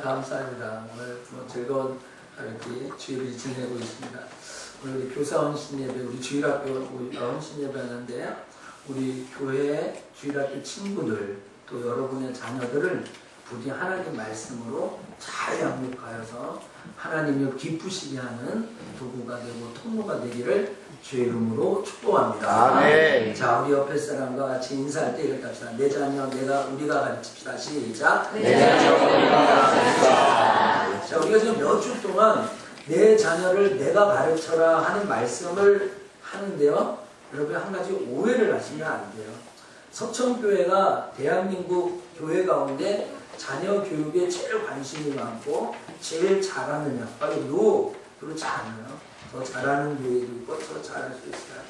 감사합니다. 오늘 뭐 즐거운 이렇게 주일을 지내고 있습니다. 오늘 우리 교사 헌신 예배, 우리 주일학교 헌신 예배 하는데 우리 교회 주일학교 친구들 또 여러분의 자녀들을 부디 하나님 말씀으로 잘 양육하여서 하나님을 기쁘시게 하는 도구가 되고 통로가 되기를 주의 이름으로 축복합니다. 아멘. 자, 우리 옆에 사람과 같이 인사할 때 이렇게 합시다. 내 자녀 우리가 가르칩시다. 시작. 내 자녀 우리가 가르칩시다. 자, 우리가 지금 몇 주 동안 내 자녀를 내가 가르쳐라 하는 말씀을 하는데요. 여러분 한 가지 오해를 하시면 안 돼요. 서천교회가 대한민국 교회 가운데 자녀 교육에 제일 관심이 많고 제일 잘하느냐? 그렇지 않아요. 더 잘하는 교회도 있고 더 잘할 수 있어요.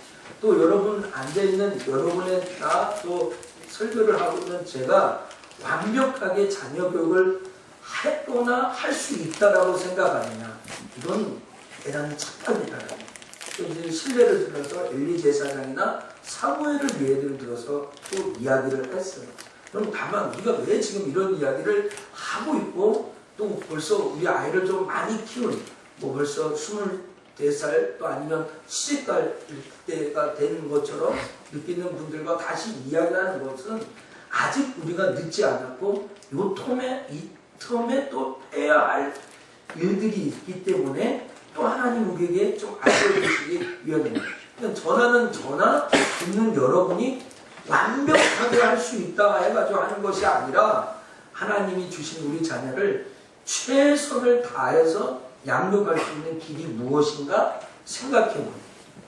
또 여러분 앉아있는 여러분의 또 설교를 하고 있는 제가 완벽하게 자녀 교육을 했거나 할 수 있다라고 생각하느냐? 이건 대단히 착각이다. 이제 신뢰를 들어서 엘리 제사장이나 사무엘을 예를 들어서 또 이야기를 했어요. 그럼 다만 우리가 왜 지금 이런 이야기를 하고 있고 또 벌써 우리 아이를 좀 많이 키운 뭐 벌써 24살 또 아니면 시집갈 때가 되는 것처럼 느끼는 분들과 다시 이야기하는 것은 아직 우리가 늦지 않았고 이 텀에 또 해야 할 일들이 있기 때문에 또 하나님 우리에게 좀 알려주시기 위함입니다. 그러니까 전하는 저나 듣는 여러분이 완벽하게 할 수 있다 해가지고 하는 것이 아니라 하나님이 주신 우리 자녀를 최선을 다해서 양육할 수 있는 길이 무엇인가 생각해보는.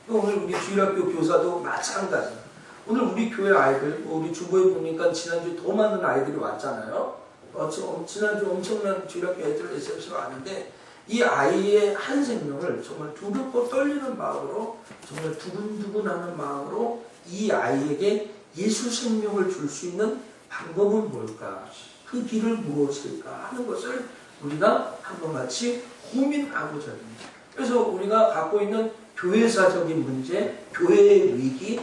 오늘 우리 주일학교 교사도 마찬가지예요. 오늘 우리 교회 아이들, 우리 주보에 보니까 지난주 더 많은 아이들이 왔잖아요. 지난주 엄청난 주일학교 애들 SFC가 왔는데 이 아이의 한 생명을 정말 두렵고 떨리는 마음으로 정말 두근두근하는 마음으로 이 아이에게 예수 생명을 줄 수 있는 방법은 뭘까? 그 길을 무엇일까? 하는 것을 우리가 한번 같이 고민하고자 합니다. 그래서 우리가 갖고 있는 교회사적인 문제, 교회의 위기,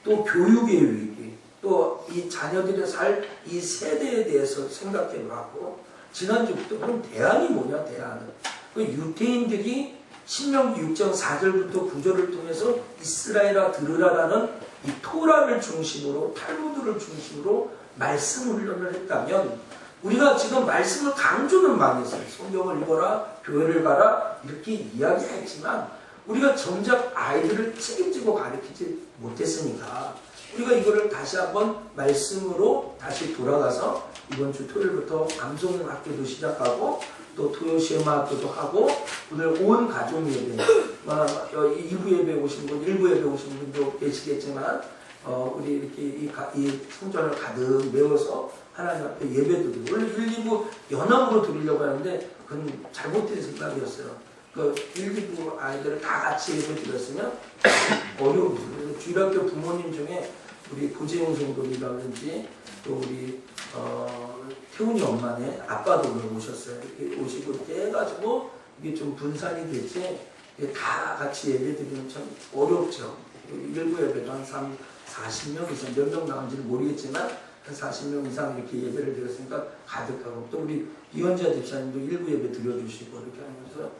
또 교육의 위기, 또 이 자녀들의 살 이 세대에 대해서 생각해 봤고 지난주부터 그럼 대안이 뭐냐? 대안은 그 유대인들이 신명기 6장 4절부터 9절을 통해서 이스라엘아 들으라라는 이 토라를 중심으로 탈무드를 중심으로 말씀 훈련을 했다면 우리가 지금 말씀을 강조는 많이 했어요. 성경을 읽어라, 교회를 가라 이렇게 이야기했지만 우리가 정작 아이들을 책임지고 가르치지 못했으니까 우리가 이거를 다시 한번 말씀으로 다시 돌아가서 이번 주 토요일부터 암송 학교도 시작하고 또 토요 시험화 학교도 하고 오늘 온 가족 예배, 일부 예배 오신 분, 일부 예배 오신 분도 계시겠지만 우리 이렇게 이 성전을 가득 메워서 하나님 앞에 예배 드리고 원래 1, 2부 연합으로 드리려고 하는데 그건 잘못된 생각이었어요. 그 1, 2부 아이들을 다 같이 예배 드렸으면 어려워요. 그래서 주일학교 부모님 중에 우리 고재용 성도님이라든지 또 우리 태훈이 엄마네 아빠도 오늘 오셨어요. 이렇게 오시고 이렇게 해가지고 이게 좀 분산이 되지 다 같이 예배 드리면 참 어렵죠. 일부 예배도 한 40명 이상 몇 명 나온지는 모르겠지만 한 40명 이상 이렇게 예배를 드렸으니까 가득하고 또 우리 이현자 집사님도 일부 예배 드려주시고 이렇게 하면서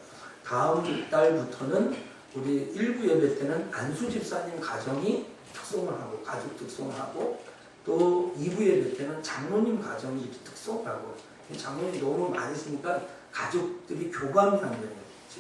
다음 달부터는 우리 일부 예배 때는 안수 집사님 가정이 특송을 하고 가족 특송을 하고 또 2부 예배 때는 장로님 가정이 이렇게 특송하고 장로님이 너무 많이 있으니까 가족들이 교감이 안 돼요.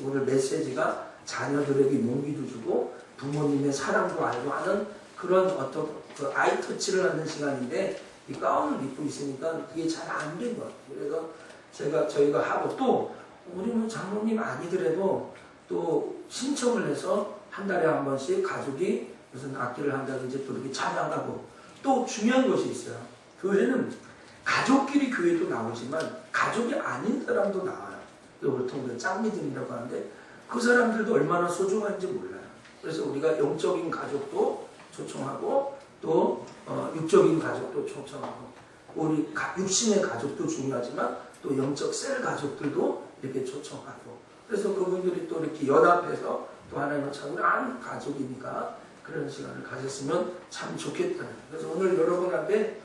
오늘 메시지가 자녀들에게 용기도 주고 부모님의 사랑도 알고 하는 그런 어떤 그 아이 터치를 하는 시간인데 이 가운을 입고 있으니까 그게 잘 안 된 것 같아요. 그래서 저희가 하고 또 우리는 장로님 아니더라도 또 신청을 해서 한 달에 한 번씩 가족이 무슨 악기를 한다든지 또 이렇게 찬양하고 또 중요한 것이 있어요. 교회는 가족끼리 교회도 나오지만 가족이 아닌 사람도 나와요. 보통 짱미들이라고 하는데 그 사람들도 얼마나 소중한지 몰라요. 그래서 우리가 영적인 가족도 초청하고 또 육적인 가족도 초청하고 우리 육신의 가족도 중요하지만 또 영적 셀 가족들도 이렇게 초청하고 그래서 그분들이 또 이렇게 연합해서 또 하나님을 찾고 한 가족이니까 그런 시간을 가졌으면 참 좋겠다. 그래서 오늘 여러분 앞에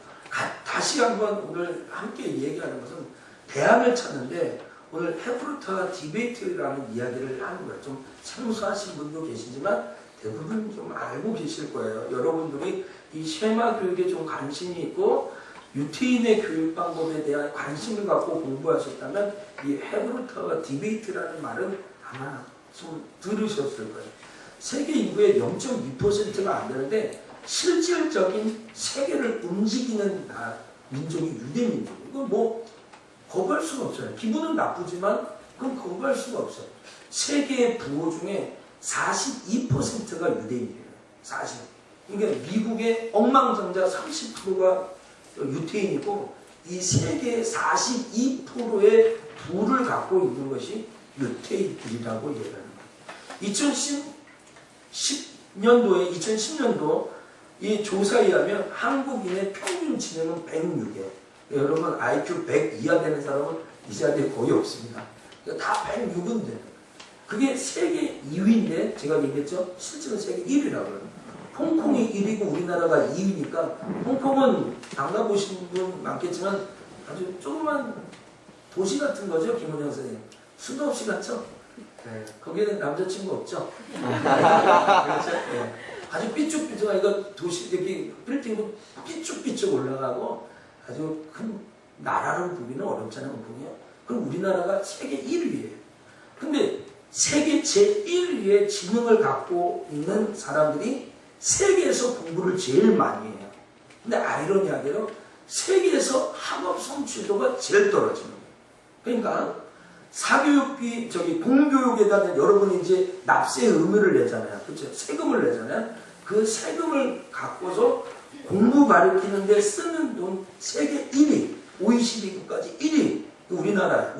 다시 한번 오늘 함께 얘기하는 것은 대안을 찾는데 오늘 헤브루트와 디베이트라는 이야기를 하는 거예요. 좀 생소하신 분도 계시지만 대부분 좀 알고 계실 거예요. 여러분들이 이 쉐마 교육에 좀 관심이 있고 유태인의 교육 방법에 대한 관심을 갖고 공부하셨다면 이 헤브루트와 디베이트라는 말은 아마 좀 들으셨을 거예요. 세계 인구의 0.2%가 안 되는데 실질적인 세계를 움직이는 민족이 유대 민족이에요. 이건 뭐 거부할 수가 없어요. 기분은 나쁘지만 그건 거부할 수가 없어요. 세계의 부호 중에 42%가 유대인이에요. 40. 그러니까 미국의 억만장자 30%가 유태인이고 이 세계의 42%의 부를 갖고 있는 것이 유태인들이라고 얘기하는 거예요. 2010년도 이 조사에 의하면 한국인의 평균 지능은 106이에요. 여러분 IQ 100 이하 되는 사람은 이 자리에 거의 없습니다. 다 106은 되는 거예요. 그게 세계 2위인데 제가 얘기했죠. 실제로 세계 1위라고요. 홍콩이 1위고 우리나라가 2위니까 홍콩은 안 가보신 분 많겠지만 아주 조그만 도시 같은 거죠. 김원영 선생님. 수도 없이 갔죠. 네. 거기에는 남자친구 없죠. 그렇죠. 네. 아주 삐쭉삐쭉한 이거 도시 여기 빌딩도 삐쭉삐쭉 올라가고 아주 큰 나라를 보기는 어렵잖아요. 홍콩이요. 그럼 우리나라가 세계 1위예요. 근데 세계 제1위의 지능을 갖고 있는 사람들이 세계에서 공부를 제일 많이 해요. 근데 아이러니하게도 세계에서 학업 성취도가 제일 떨어지는 거예요. 그러니까 사교육비 공교육에다 여러분이 이제 납세 의무를 내잖아요. 그렇죠? 세금을 내잖아요. 그 세금을 갖고서 공부 가르치는 데 쓰는 돈 세계 1위, OECD국까지 1위. 우리나라.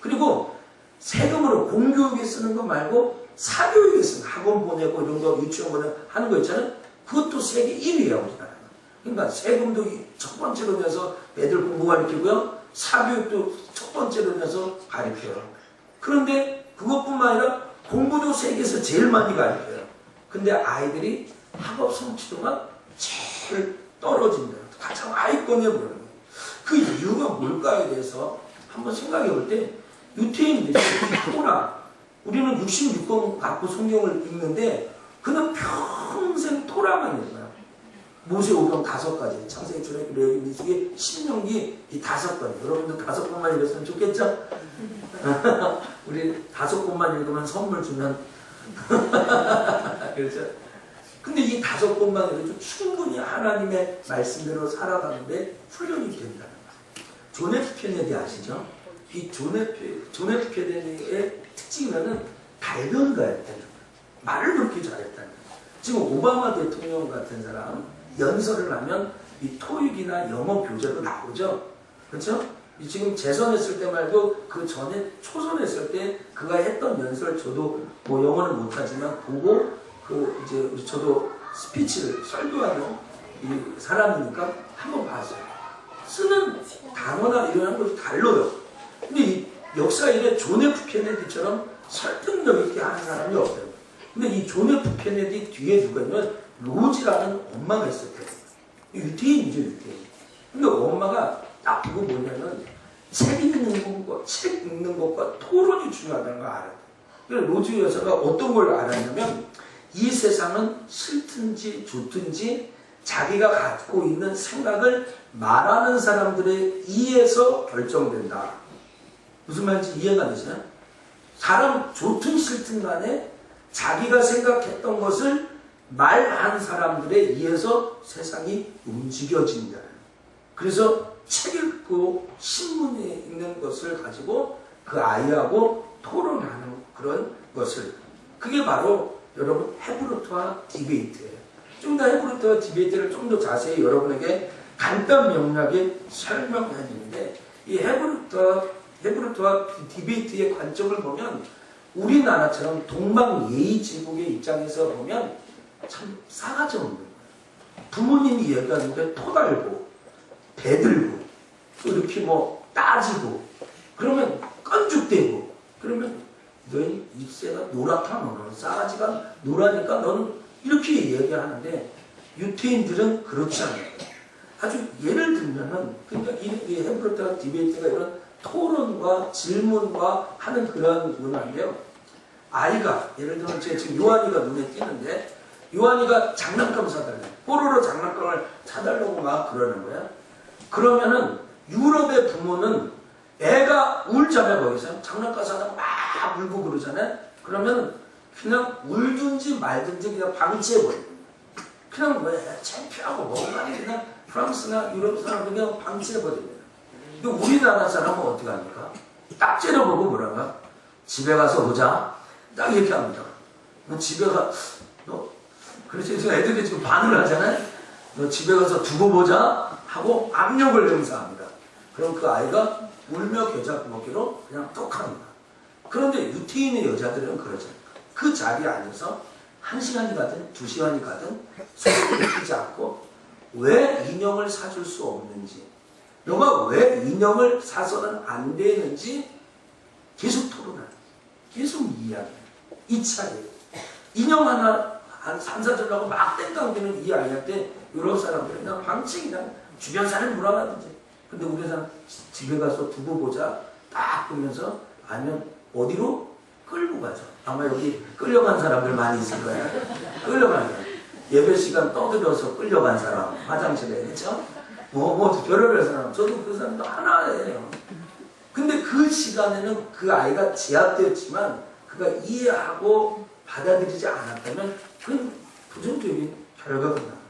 그리고 세금으로 공교육에 쓰는 거 말고 사교육에 쓰는 학원 보내고 이런 거 유치원 보내고 하는 거 있잖아요. 그것도 세계 1위야 우리나라가. 그러니까 세금도 첫 번째로 내서 애들 공부 가르치고요. 사교육도 첫 번째로 내서 가르쳐요. 그런데 그것뿐만 아니라 공부도 세계에서 제일 많이 가르쳐요. 근데 아이들이 학업 성취도가 제일 떨어진다. 가장 아이권에 보는 거예요. 그 이유가 뭘까에 대해서 한번 생각해 볼 때 유태인들이 토라 우리는 66권 갖고 성경을 읽는데 그는 평생 토라만 읽어요. 모세오경 5가지, 창세기, 출애굽기, 레위기, 민수기, 신명기 이 5권. 여러분들 5권만 읽었으면 좋겠죠? 우리 5권만 읽으면 선물 주면 그렇죠? 근데 이 5권만 읽어도 충분히 하나님의 말씀대로 살아가는데 훈련이 된다는 거예요. 존 F 케네디 아시죠? 이 존 F 케네디의 특징은 발명가였다는 거예요. 말을 그렇게 잘했다는 거예요. 지금 오바마 대통령 같은 사람 연설을 하면 이 토익이나 영어 교재로 나오죠. 그렇죠? 지금 재선했을 때 말고 그 전에 초선했을 때 그가 했던 연설 저도 뭐 영어는 못하지만 보고 그 이제 저도 스피치를 설교하는 이 사람이니까 한번 봤어요. 쓰는 단어나 이런 것이 달라요. 근데 이 역사 이래 존 F 케네디처럼 설득력 있게 하는 사람이 없어요. 근데 이 존 F 케네디 뒤에 누가 있냐면 로지라는 엄마가 있었대요. 유태인이죠, 유태인. 근데 엄마가 딱 보고 뭐냐면 책 읽는 것과 토론이 중요하다는 걸 알아요. 그래서 로즈 여사가 어떤 걸 알았냐면 이 세상은 싫든지 좋든지 자기가 갖고 있는 생각을 말하는 사람들의 이에서 결정된다. 무슨 말인지 이해가 되시나요? 사람 좋든 싫든 간에 자기가 생각했던 것을 말한 사람들에 의해서 세상이 움직여진다. 그래서 책 읽고 신문에 읽는 것을 가지고 그 아이하고 토론하는 그런 것을 그게 바로 여러분 헤브루트와 디베이트예요. 좀 더 헤브루트와 디베이트를 좀 더 자세히 여러분에게 간단 명료하게 설명해 드리는데 이 헤브루트와 디베이트의 관점을 보면 우리나라처럼 동방예의지국의 입장에서 보면 참 싸가지 없는 거예요. 부모님이 얘기하는데 토달고 대들고 또 이렇게 뭐 따지고 그러면 깐죽대고 그러면 너희 입새가 노랗다 너는 싸가지가 노라니까 너는 이렇게 얘기하는데 유태인들은 그렇지 않아요. 아주 예를 들면은 그러니까 이 헤브루트와 디베이트가 이런 토론과 질문과 하는 그런 문화인데요. 아이가 예를 들면 지금 요한이가 눈에 띄는데 요한이가 장난감 사달래. 뽀로로 장난감을 사달라고 막 그러는 거야. 그러면은 유럽의 부모는 애가 울잖아요. 거기서 장난감 사다가 막 울고 그러잖아요. 그러면 그냥 울든지 말든지 그냥 방치해버려요. 그냥 왜 창피하고 뭔가 그냥 프랑스나 유럽 사람은 그냥 방치해버립니다. 근데 우리나라 사람은 어떻게 합니까? 딱 째려보고 뭐랄까? 집에 가서 보자. 딱 이렇게 합니다. 너 집에 너 그래서 애들이 지금 반을 하잖아요. 너 집에 가서 두고 보자 하고 압력을 행사합니다. 그럼 그 아이가 울며 겨자 먹기로 그냥 톡 합니다. 그런데 유태인의 여자들은 그러지 않아요. 그 자리에 앉아서 1시간이 가든 2시간이 가든 소리를 듣지 않고 왜 인형을 사줄 수 없는지, 너가 왜 인형을 사서는 안 되는지 계속 토론하는, 계속 이야기해요. 이 차이에요. 인형 하나 안 사주려고 막 땡깡대는 이 아이한테 유럽 사람들은 그냥 방치 그냥 주변 사람 물어가든지. 근데 우리 사람 집에 가서 두고 보자 딱 보면서 아니면 어디로 끌고 가죠. 아마 여기 끌려간 사람들 많이 있을 거예요. 끌려간 사람. 예배 시간 떠들어서 끌려간 사람 화장실에 그렇죠? 뭐 별의별 사람. 저도 그 사람도 하나예요. 근데 그 시간에는 그 아이가 제압되었지만 그가 이해하고 받아들이지 않았다면 그건 부정적인 결과가 나요.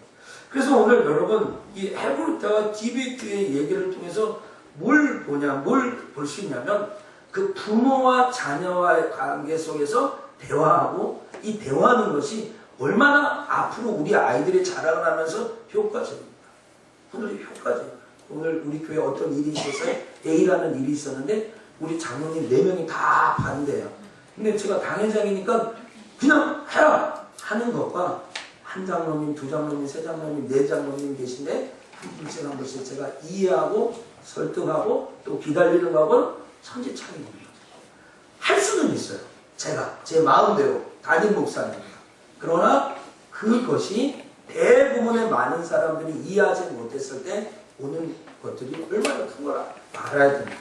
그래서 오늘 여러분 이 헤브루타와 디베이트의 얘기를 통해서 뭘 볼 수 있냐면 그 부모와 자녀와의 관계 속에서 대화하고 이 대화하는 것이 얼마나 앞으로 우리 아이들이 자라을 하면서 효과적입니다. 오늘 효과적. 오늘 우리 교회에 어떤 일이 있었어요? A라는 일이 있었는데 우리 장로님 4명이 다 반대해요. 근데 제가 당회장이니까 그냥 해라 하는 것과 한 장로님, 2장로님, 3장로님, 4장로님 계신데 한 분씩 제가 이해하고 설득하고 또 기다리는 거하고는 천지 차이입니다. 할 수는 있어요. 제가 제 마음대로 담임 목사입니다. 그러나 그것이 대부분의 많은 사람들이 이해하지 못했을 때 오는 것들이 얼마나 큰 걸 알아야 됩니다.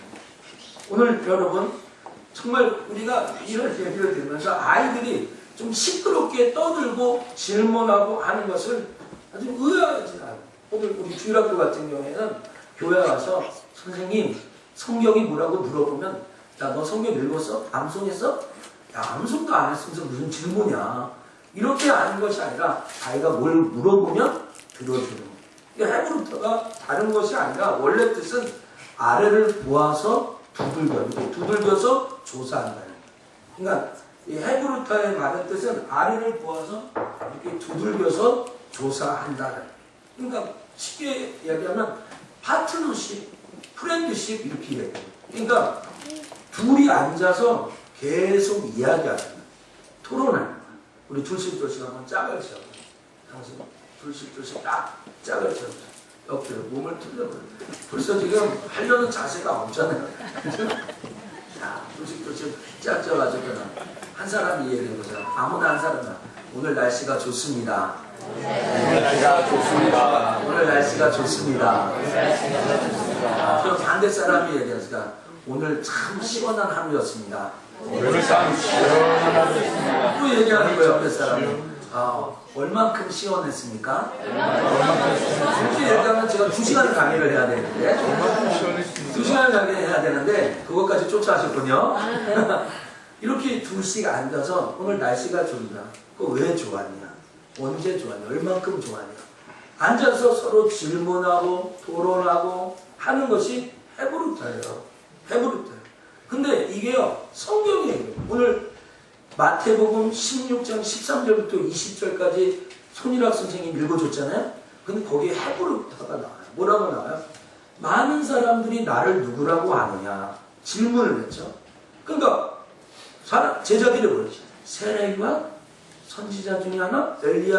오늘 여러분 정말 우리가 이런 얘기를 들으면서 아이들이 좀 시끄럽게 떠들고 질문하고 하는 것을 아주 의아하지 않아요. 오늘 우리 주일학교 같은 경우에는 교회 와서 선생님 성경이 뭐라고 물어보면 야 너 성경 읽었어? 암송했어? 야 암송도 안 했으면서 무슨 질문이야. 이렇게 하는 것이 아니라 아이가 뭘 물어보면 들어주는 거예요. 헤브루터가 다른 것이 아니라 원래 뜻은 아래를 보아서 두들겨서 조사한다는 거예요. 그러니까 이 헤브루터의 말의 뜻은 아래를 보아서 이렇게 두들겨서 조사한다는. 그러니까 쉽게 이야기하면 파트너십, 프렌드십 이렇게 얘기해요. 그러니까 둘이 앉아서 계속 이야기하는 거예요. 토론하는 거예요. 우리 둘씩 한번 짝을 세워. 당신 둘씩 딱 짝을 세워. 옆으로 몸을 틀려버려. 벌써 지금 하려는 자세가 없잖아요. 자, 둘씩 짝 쪄가지고 한 사람이 얘기해보자. 아무나 한 사람만. 오늘 날씨가 좋습니다. 오늘 날씨가 좋습니다. 오늘 날씨가 좋습니다. 그럼 반대 사람이 얘기하니까 오늘 참 시원한 하루였습니다. 오늘 참 시원한 하루였습니다. 또 얘기하는 거예요, 옆에 사람은. 얼만큼 시원했습니까? 이렇게 얘기하면 제가 2시간 강의를 해야 되는데 2시간 강의를 해야 되는데 그것까지 쫓아하셨군요. 이렇게 둘씩 앉아서 오늘 날씨가 좋냐? 그거 왜 좋았냐? 언제 좋았냐? 얼만큼 좋았냐? 앉아서 서로 질문하고 토론하고 하는 것이 헤브루터예요. 헤브루터예요. 근데 이게요, 성경이에요. 오늘 마태복음 16장 13절부터 20절까지 손일학 선생님이 읽어줬잖아요. 근데 거기에 헤브루터가 나와요. 뭐라고 나와요? 많은 사람들이 나를 누구라고 아느냐? 질문을 했죠. 그러니까 제자들이 뭐랬지? 세례요한? 선지자 중에 하나? 엘리야?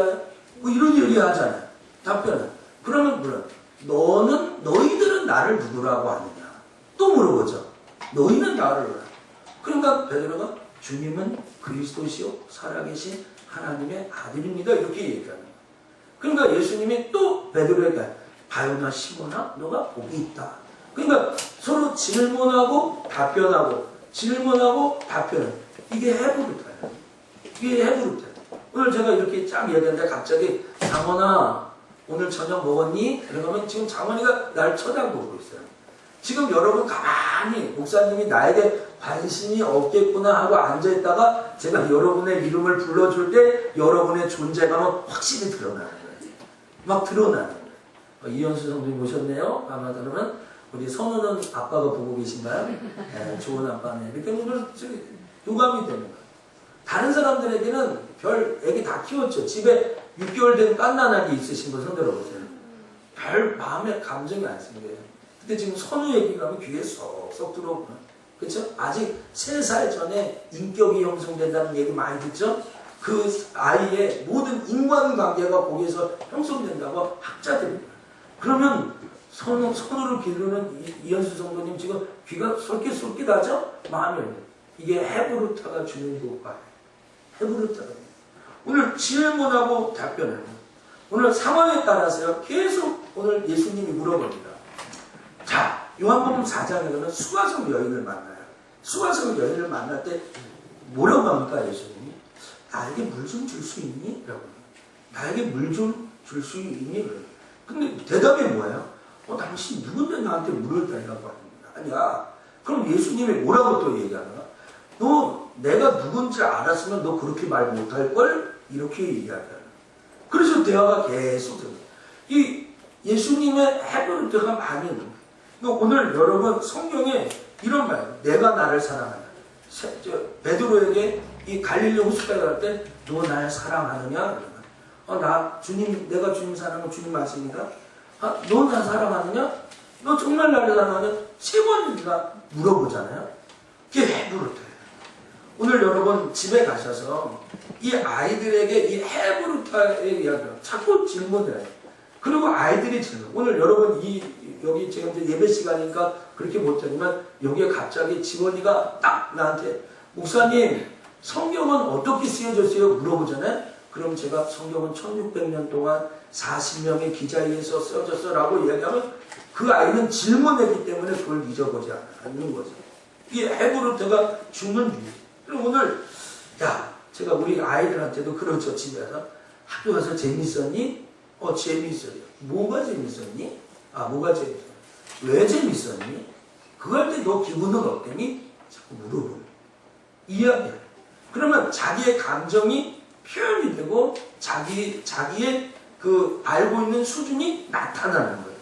뭐 이런 얘기 하잖아요. 답변은. 그러면 뭐라? 너희들은 나를 누구라고 아느냐? 또 물어보죠. 너희는 나를 알아. 그러니까 베드로가 주님은 그리스도시요 살아계신 하나님의 아들입니다. 이렇게 얘기합니다. 그러니까 예수님이 또 베드로에게 바요나 시몬아 너가 복이 있다. 그러니까 서로 질문하고 답변하고 질문하고 답변. 이게 해부르타예요. 이게 해부르타. 오늘 제가 이렇게 쫙 얘기하는데 갑자기 장원아 오늘 저녁 먹었니? 그러면 지금 장원이가 날 쳐다보고 있어요. 지금 여러분 가만히 목사님이 나에게 관심이 없겠구나 하고 앉아있다가 제가 여러분의 이름을 불러줄 때 여러분의 존재감은 확실히 드러나는 거예요. 막 드러나는 거예요. 이현수 성도님 오셨네요. 아마 그러면 우리 선우는 아빠가 보고 계신가요? 네, 좋은 아빠네. 이렇게 오늘 교감이 되는 거예요. 다른 사람들에게는 별 애기 다 키웠죠. 집에 6개월 된 깐난아기 있으신 분 손 들어보세요. 별 마음에 감정이 안 생겨요. 근데 지금 선우 얘기가 하면 귀에 쏙쏙 들어오구나. 그렇죠? 아직 3살 전에 인격이 형성된다는 얘기 많이 듣죠? 그 아이의 모든 인간관계가 거기에서 형성된다고 학자들이. 그러면 선우를 기르는 이현수 성도님 지금 귀가 솔깃솔깃하죠? 마음이. 이게 헤브루타가 주는 효과예요. 헤브루타가. 오늘 질문하고 답변을. 오늘 상황에 따라서요. 계속 오늘 예수님이 물어봅니다. 자, 요한복음 4장에 보면 수가성 여인을 만나요. 수가성 여인을 만날 때 뭐라고 합니까 예수님이? 나에게 물 좀 줄 수 있니? 라고. 나에게 물 좀 줄 수 있니? 근데 대답이 뭐예요? 당신 누군데 나한테 물을 달라고 합니다. 아니야. 그럼 예수님이 뭐라고 또 얘기하나? 너 내가 누군지 알았으면 너 그렇게 말 못할걸? 이렇게 얘기하잖아. 그래서 대화가 계속 들어요. 이 예수님의 헤브루트가 많이 있는 거예요. 오늘 여러분 성경에 이런 말, 내가 나를 사랑한다. 베드로에게 이 갈릴리 호숫가에 갈 때 너 날 사랑하느냐? 나 주님, 내가 주님 사랑하는 주님 아십니까? 너 나 사랑하느냐? 너 정말 나를 사랑하느냐? 3번이나 물어보잖아요. 그게 헤브루트예요. 오늘 여러분 집에 가셔서 이 아이들에게 이 헤브루타의 이야기를 자꾸 질문해요. 그리고 아이들이 질문. 오늘 여러분 여기 제가 이제 예배 시간이니까 그렇게 못하지만 여기에 갑자기 지원이가 딱 나한테 목사님 성경은 어떻게 쓰여졌어요? 물어보잖아요. 그럼 제가 성경은 1600년 동안 40명의 기자에 의해서 쓰여졌어 라고 이야기하면 그 아이는 질문했기 때문에 그걸 잊어보지 않는 거죠. 이게 헤브루트가 주는 이유. 그럼 오늘 제가 우리 아이들한테도 그렇죠. 집에서 학교 가서 재밌었니? 재밌어요. 뭐가 재밌었니? 뭐가 재밌어? 왜 재밌었니? 그거 할 때 너 기분은 어땠니? 자꾸 물어보는 이야기야. 그러면 자기의 감정이 표현이 되고 자기의 그 알고 있는 수준이 나타나는 거예요.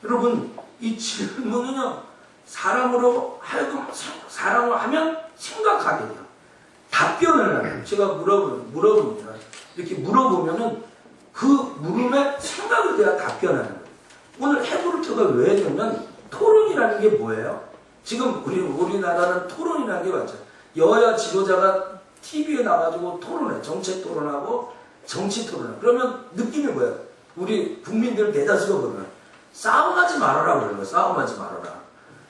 여러분 이 질문은요 사람으로 하여금 사람을 하면 생각하게 돼요. 답변을 하면 제가 물어봅니다. 이렇게 물어보면은 그 물음에 생각을 해야 답변하는 거예요. 오늘 헤브루트가 왜 되면 토론이라는 게 뭐예요? 지금 우리나라는 토론이라는 게 맞죠. 여야 지도자가 TV에 나가지고 토론해. 정책 토론하고 정치 토론해. 그러면 느낌이 뭐예요? 우리 국민들 대다수가 그러면 싸움하지 말아라 그러는 거예요. 싸움하지 말아라.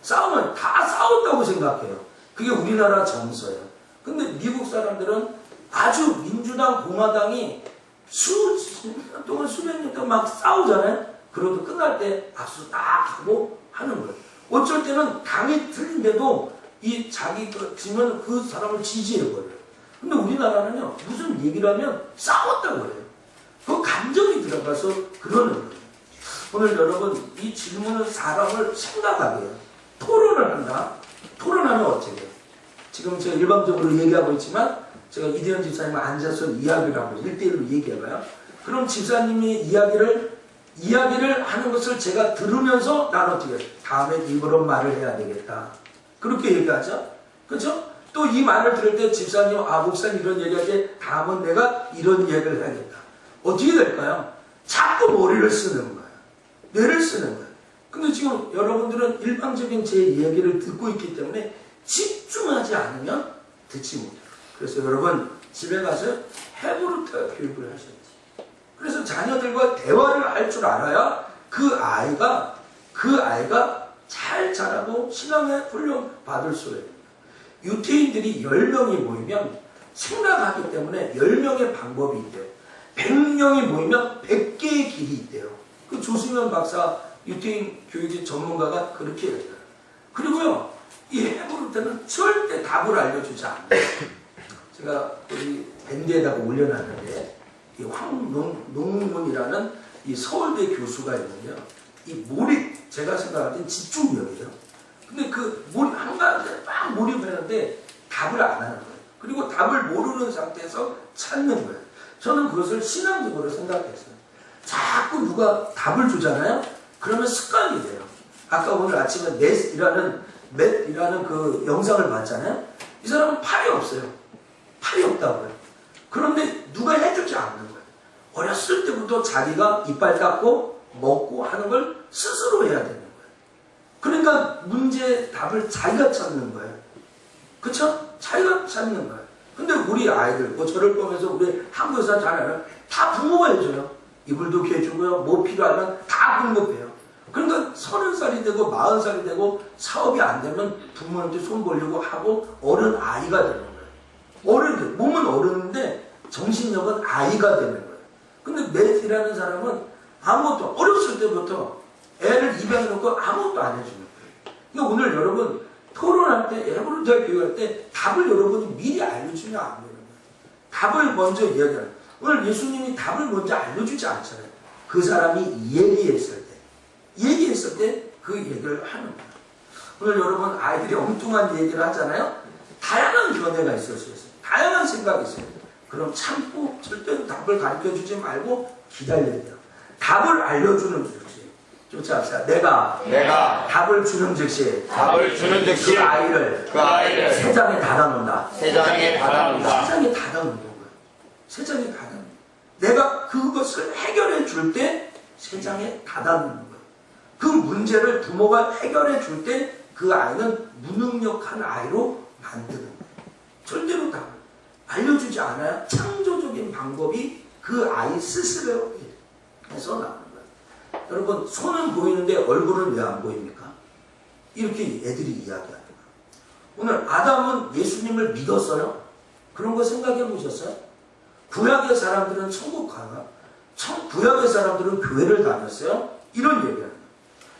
싸우면 다 싸웠다고 생각해요. 그게 우리나라 정서예요. 근데 미국 사람들은 아주 민주당, 공화당이 수년 동안 수백 년 동안 막 싸우잖아요. 그러고 끝날 때 악수 딱 하고 하는 거예요. 어쩔 때는 당이 틀린데도 자기가 지면 그 사람을 지지해버려요. 근데 우리나라는요, 무슨 얘기를 하면 싸웠다고 해요. 그 감정이 들어가서 그러는 거예요. 오늘 여러분, 이 질문은 사람을 생각하게 해요. 토론을 한다. 토론하면 어떻게 해요? 지금 제가 일방적으로 얘기하고 있지만, 제가 이대현 집사님 앉아서 이야기를 하고 1대1로 얘기해봐요. 그럼 집사님이 이야기를 하는 것을 제가 들으면서 난 어떻게 해요? 다음에 이런 말을 해야 되겠다. 그렇게 얘기하죠? 그렇죠? 또 이 말을 들을 때 집사님, 목사님 이런 얘기할 때 다음은 내가 이런 얘기를 해야겠다. 어떻게 될까요? 자꾸 머리를 쓰는 거예요. 뇌를 쓰는 거예요. 근데 지금 여러분들은 일방적인 제 얘기를 듣고 있기 때문에 집중하지 않으면 듣지 못해요. 그래서 여러분 집에 가서 헤브루타 교육을 하셔야지. 그래서 자녀들과 대화를 할 줄 알아야 그 아이가 잘 자라고 신앙의 훈련 받을 수 있어요. 유태인들이 10명이 모이면 생각하기 때문에 10명의 방법이 있대요. 100명이 모이면 100개의 길이 있대요. 그 조승현 박사 유태인 교육의 전문가가 그렇게 얘기해요. 그리고요, 이 헤브루 때는 절대 답을 알려주지 않아요. 제가 우리 밴드에다가 올려놨는데, 이 황농문이라는 이 서울대 교수가 있는데요. 이 몰입, 제가 생각할 땐 집중력이에요. 근데 그 몰입, 한 가지에 막 몰입하는데 답을 안 하는 거예요. 그리고 답을 모르는 상태에서 찾는 거예요. 저는 그것을 신앙적으로 생각했어요. 자꾸 누가 답을 주잖아요? 그러면 습관이 돼요. 아까 오늘 아침에 맷이라는 그 영상을 봤잖아요? 이 사람은 팔이 없어요. 팔이 없다고요. 그런데 누가 해주지 않는 거예요. 어렸을 때부터 자기가 이빨 닦고 먹고 하는 걸 스스로 해야 되는 거예요. 그러니까 문제의 답을 자기가 찾는 거예요. 그쵸? 자기가 찾는 거예요. 근데 우리 아이들, 뭐 저를 보면서 우리 한국에서 잘 알아요. 다 부모가 해줘요. 이불도 개주고요. 뭐 필요하면 다 공급해요. 그러니까 30살이 되고 40살이 되고 사업이 안 되면 부모한테 손 벌리고 하고 어른 아이가 되는 거예요. 어른들, 몸은 어른인데 정신력은 아이가 되는 거예요. 근데 맷이라는 사람은 아무것도, 어렸을 때부터 애를 입에 넣고 아무것도 안 해주는 거예요. 그러니까 오늘 여러분 토론할 때, 헤브루 교육할 때 답을 여러분이 미리 알려주면 안 되는 거예요. 답을 먼저 이야기하는. 오늘 예수님이 답을 먼저 알려주지 않잖아요. 그 사람이 얘기했을 때 그 얘기를 하는 거예요. 오늘 여러분 아이들이 엉뚱한 얘기를 하잖아요. 다양한 견해가 있을 수 있어요. 다양한 생각이 있어요. 그럼 참고 절대 답을 가르쳐주지 말고 기다려야 돼요. 답을 알려주는 즉시 쫓아갑시다. 내가 답을 주는 즉시 그 아이를 세상에 닫아놓는다. 세상에 닫아놓는다. 세상에 닫아놓는 거예요. 세상에 닫아놓는 거예요. 내가 그것을 해결해 줄 때 세상에 닫아놓는 거예요. 그 문제를 부모가 해결해 줄 때 그 아이는 무능력한 아이로 만드는 거예요. 절대로 답을 알려주지 않아야 창조적인 방법이 그 아이 스스로 해서 나오는 거예요. 여러분, 손은 보이는데 얼굴은 왜 안 보입니까? 이렇게 애들이 이야기하는 거예요. 오늘 아담은 예수님을 믿었어요? 그런 거 생각해 보셨어요? 구약의 사람들은 천국 가나? 구약의 사람들은 교회를 다녔어요? 이런 얘기하는 거예요.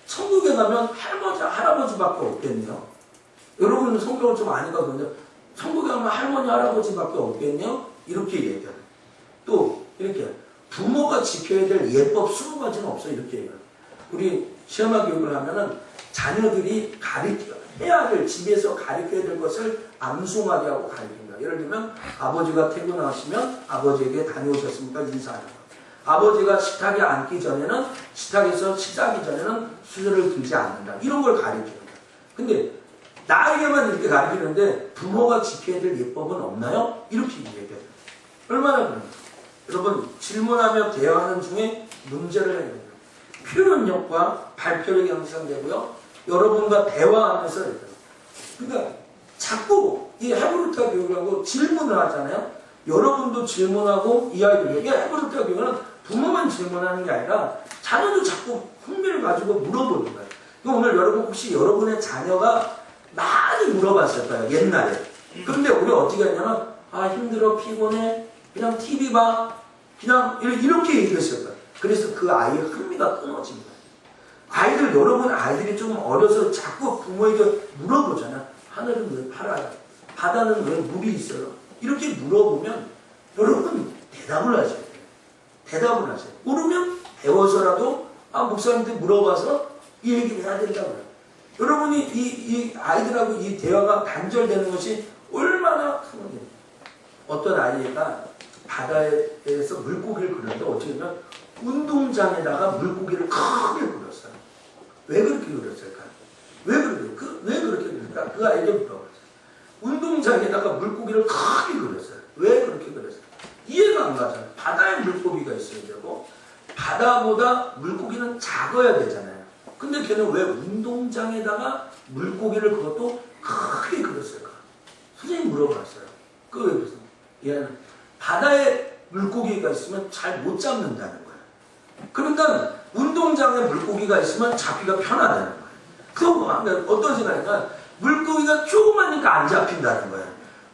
천국에 가면 할아버지밖에 없겠네요. 여러분은 성경을 좀 아니까 그런데 천국에 가면 할머니, 할아버지밖에 없겠네요? 이렇게 얘기하는 거예요. 또 이렇게 부모가 지켜야 될 예법 20가지는 없어요. 이렇게 얘기해요. 우리 시험화 교육을 하면은 자녀들이 해야 될, 집에서 가르쳐야 될 것을 암송하게 하고 가르칩니다. 예를 들면 아버지가 퇴근하시면 아버지에게 다녀오셨습니까? 인사하는 거. 아버지가 식탁에 앉기 전에는, 식탁에서 식사하기 전에는 수저를 들지 않는다. 이런 걸 가르치는 거예요. 근데 나에게만 이렇게 가르치는데 부모가 지켜야 될 예법은 없나요? 이렇게 얘기해요. 얼마나 그런가. 여러분, 질문하며 대화하는 중에 문제를 해야 됩니다. 표현력과 발표력이 향상되고요. 여러분과 대화하면서 이래요. 그러니까 자꾸 이 헤브루타 교육하고 질문을 하잖아요. 여러분도 질문하고 이 아이들에게 헤브루타 교육은 부모만 질문하는 게 아니라 자녀도 자꾸 흥미를 가지고 물어보는 거예요. 오늘 여러분 혹시 여러분의 자녀가 많이 물어봤을 거예요. 옛날에. 그런데 우리 어떻게 했냐면 힘들어, 피곤해, 그냥 TV 봐, 그냥 이렇게 얘기했을 거예요. 그래서 그 아이의 흥미가 끊어진 거예요. 여러분 아이들이 좀 어려서 자꾸 부모에게 물어보잖아. 하늘은 왜 파라요? 바다는 왜 물이 있어요? 이렇게 물어보면 여러분 대답을 하셔야 돼요. 대답을 하세요. 모르면 배워서라도 목사님한테 물어봐서 이 얘기를 해야 된다고요. 여러분이 이 아이들하고 이 대화가 단절되는 것이 얼마나 큰 일이에요. 어떤 아이가 바다에서 물고기를 그렸는데 어떻게 보면 운동장에다가 물고기를 크게 그렸어요. 왜 그렇게 그렸을까? 왜 그렇게 그렸을까? 그 아이에게 물어봤어요. 운동장에다가 물고기를 크게 그렸어요. 왜 그렇게 그렸어요? 이해가 안 가잖아요. 바다에 물고기가 있어야 되고 바다보다 물고기는 작아야 되잖아요. 근데 걔는 왜 운동장에다가 물고기를 그것도 크게 그렸을까? 선생님 물어봤어요. 왜 그랬어요? 얘는 바다에 물고기가 있으면 잘 못 잡는다는 거예요. 그러니까 운동장에 물고기가 있으면 잡기가 편하다는 거예요. 그럼 어떤 생각이냐? 물고기가 조그마니까 안 잡힌다는 거예요.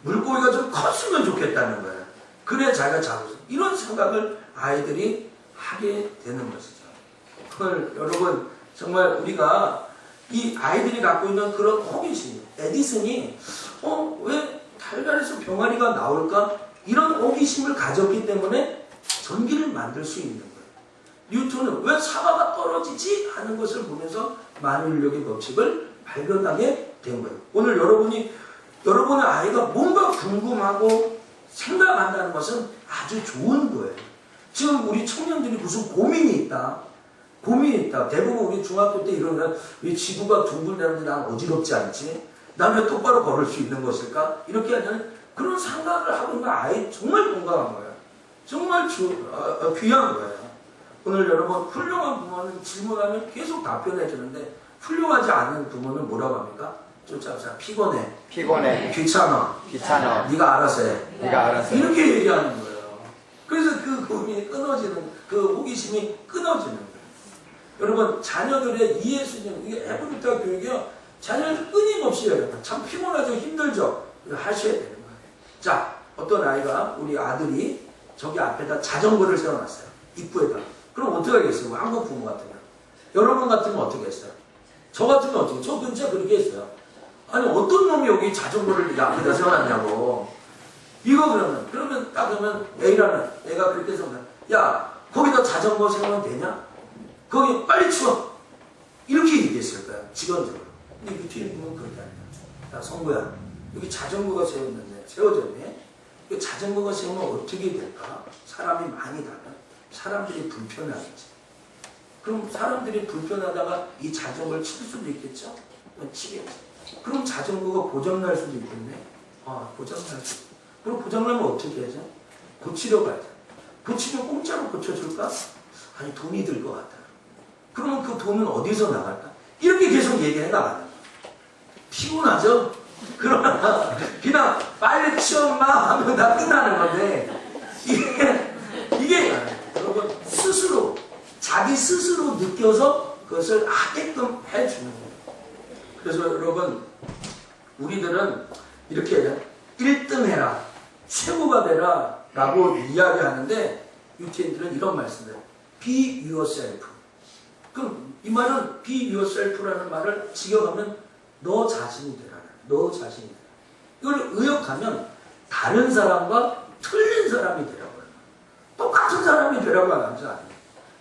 물고기가 좀 컸으면 좋겠다는 거예요. 그래야 자기가 잡을 수 있어요. 이런 생각을 아이들이 하게 되는 것이죠. 그걸 여러분 정말 우리가 이 아이들이 갖고 있는 그런 호기심, 에디슨이 왜 달걀에서 병아리가 나올까? 이런 호기심을 가졌기 때문에 전기를 만들 수 있는 거예요. 뉴턴은 왜 사과가 떨어지지? 하는 것을 보면서 만유인력의 법칙을 발견하게 된 거예요. 오늘 여러분의 아이가 뭔가 궁금하고 생각한다는 것은 아주 좋은 거예요. 지금 우리 청년들이 무슨 고민이 있다. 대부분 우리 중학교 때 이런 거야. 왜 지구가 둥글다는데 난 어지럽지 않지? 난 왜 똑바로 걸을 수 있는 것일까? 이렇게 하는 그런 생각을 하고 있는 아이 정말 공감한 거예요. 정말 귀한 거예요. 오늘 여러분 훌륭한 부모는 질문하면 계속 답변해 주는데 훌륭하지 않은 부모는 뭐라고 합니까? 쫓아오자 피곤해. 귀찮아. 네가 알아서 해. 이렇게 얘기하는 거예요. 그래서 그 고민이 끊어지는, 그 호기심이 끊어지는 거예요. 여러분 자녀들의 이해 수준, 이게 에브리타 교육이요. 자녀들 끊임없이 해요. 참 피곤하죠. 힘들죠. 이거 하셔야 되는 거예요. 자, 어떤 아이가 우리 아들이 저기 앞에다 자전거를 세워놨어요. 입구에다. 그럼 어떻게 하겠어요? 한국 부모 같으면. 여러분 같으면 어떻게 했어요? 저 같으면 어떻게? 저 진짜 그렇게 했어요. 아니 어떤 놈이 여기 자전거를 앞에다 세워놨냐고. 이거 그러면 딱 그러면 A라는 애가 그렇게 해서 야 거기다 자전거 세우면 되냐? 거기 빨리 치워. 이렇게 얘기했을 거야. 직원적으로. 근데 그 뒤에 보면 그렇게 아니야. 야 성구야 여기 자전거가 세워졌네. 그 자전거가 세우면 어떻게 될까? 사람이 많이 가면 사람들이 불편하겠지. 그럼 사람들이 불편하다가 이 자전거를 칠 수도 있겠죠? 치겠지. 그럼 자전거가 고장날 수도 있겠네. 고장날 수도 있고. 그럼 고장나면 어떻게 하죠? 고치러 가야죠. 고치면 공짜로 고쳐줄까? 아니 돈이 들 것 같아. 그러면 그 돈은 어디서 나갈까? 이렇게 계속 얘기해 나가는 거야. 피곤하죠? 그러나 그냥 빨리 치엄마 하면 다 끝나는 건데 이게 여러분 스스로 자기 스스로 느껴서 그것을 하게끔 해주는 거예요. 그래서 여러분 우리들은 이렇게 1등 해라 최고가 되라 라고 이야기하는데 유태인들은 이런 말씀을 해요. Be yourself. 그럼 이 말은 be yourself라는 말을 직역하면 너 자신이 되라. 너 자신이 되라. 이걸 의역하면 다른 사람과 틀린 사람이 되라고 해요. 똑같은 사람이 되라고 하는 게 아니에요.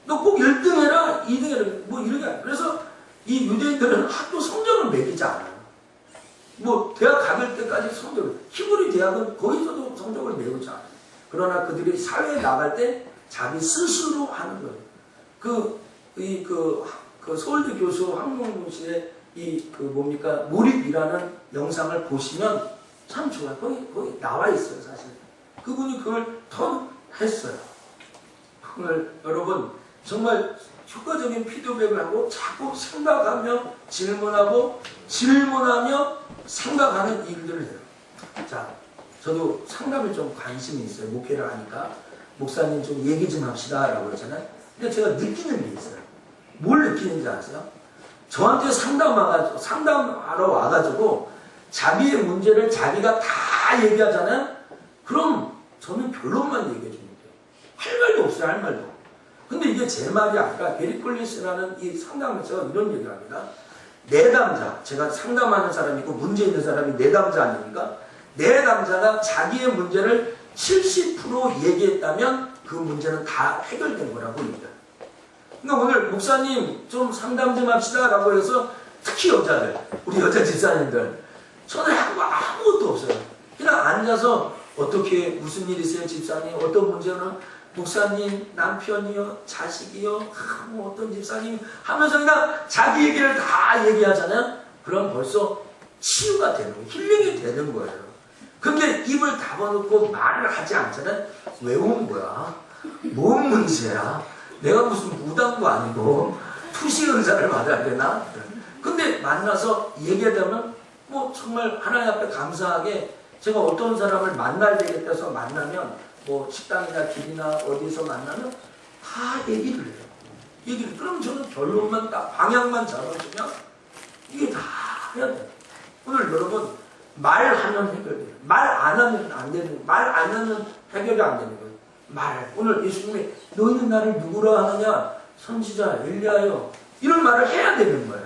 너 꼭 1등 해라 2등 해라 뭐 이런 게 아니에요. 그래서 이 유대인들은 학교 성적을 매기지 않아요. 뭐 대학 가길 때까지 성적을, 히브리 대학은 거기서도 성적을 매우지 않아요. 그러나 그들이 사회에 나갈 때 자기 스스로 하는 거예요. 그 서울대 교수 황몽준 씨의 몰입이라는 영상을 보시면 참 좋아요. 거기 나와 있어요, 사실. 그분이 그걸 더 했어요. 오늘 여러분 정말 효과적인 피드백을 하고 자꾸 생각하며 질문하며 생각하는 일들을 해요. 자, 저도 상담에 좀 관심이 있어요. 목회를 하니까. 목사님 좀 얘기 좀 합시다 라고 그러잖아요. 근데 제가 느끼는 게 있어요. 뭘 느끼는지 아세요? 저한테 상담하러 와가지고 자기의 문제를 자기가 다 얘기하잖아요. 그럼 저는 결론만 얘기해 줍니다. 할 말도 없어요. 할 말도. 근데 이게 제 말이 아니라 게리 콜린스라는 이 상담에서 이런 얘기를 합니다. 내담자, 제가 상담하는 사람이고 문제 있는 사람이 내담자 아닙니까? 내담자가 자기의 문제를 70% 얘기했다면 그 문제는 다 해결된 거라고 합니다. 그러니까 오늘 목사님 좀 상담 좀 합시다 라고 해서 특히 여자들, 우리 여자 집사님들 저는 한 거 아무것도 없어요. 그냥 앉아서 어떻게 무슨 일 있어요 집사님? 어떤 문제는 목사님, 남편이요, 자식이요, 뭐 어떤 집사님 하면서 그냥 자기 얘기를 다 얘기하잖아요. 그럼 벌써 치유가 되는 거예요. 힐링이 되는 거예요. 근데 입을 닫아놓고 말을 하지 않잖아요. 왜 온 거야? 뭔 문제야? 내가 무슨 무당도 아니고 투시 은사를 받아야 되나? 근데 만나서 얘기하자면 뭐 정말 하나님 앞에 감사하게 제가 어떤 사람을 만날 되겠다 해서 만나면 뭐 식당이나 길이나 어디서 만나면 다 얘기를 해요. 그럼 저는 결론만 딱 방향만 잡아주면 이게 다 해야 돼요. 오늘 여러분 말하면 해결돼요. 말 안 하면 안 되는 거예요. 말 안 하면 해결이 안 되는 거예요. 오늘 예수님이 너희는 나를 누구라 하느냐? 선지자 엘리야요. 이런 말을 해야 되는 거예요.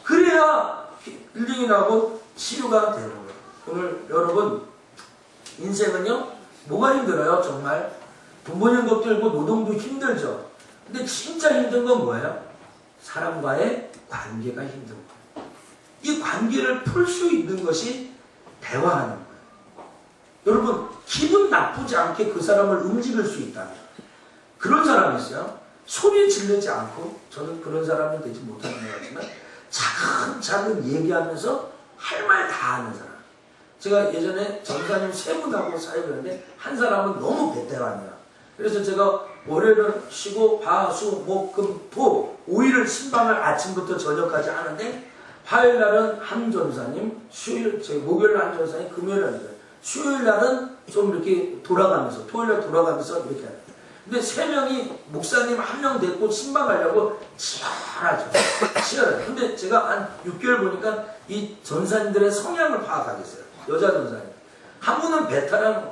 그래야 힐링이 나고 치유가 되는 거예요. 오늘 여러분 인생은요 뭐가 힘들어요? 정말 돈 버는 것도 힘들고 노동도 힘들죠. 근데 진짜 힘든 건 뭐예요? 사람과의 관계가 힘든 거예요. 이 관계를 풀 수 있는 것이 대화하는 거예요. 여러분 기분 나쁘지 않게 그 사람을 움직일 수 있다면 그런 사람이 있어요. 소리 지르지 않고, 저는 그런 사람은 되지 못하는 것 같지만 차근차근 얘기하면서 할 말 다 하는 사람. 제가 예전에 전사님 세 분하고 사역을 했는데 한 사람은 너무 베테랑이에요. 그래서 제가 월요일은 쉬고 화, 수, 목, 금, 토 5일을 신방을 아침부터 저녁까지 하는데 화요일 날은 한 전사님, 목요일 날 한 전사님, 금요일 날 수요일 날은 좀 이렇게 돌아가면서, 토요일 날 돌아가면서 이렇게 해요. 근데 세 명이 목사님 한 명 데리고 신방 가려고 치열하죠. 치열해요. 근데 제가 한 6개월 보니까 이 전사님들의 성향을 파악하겠어요. 여자 전사님. 한 분은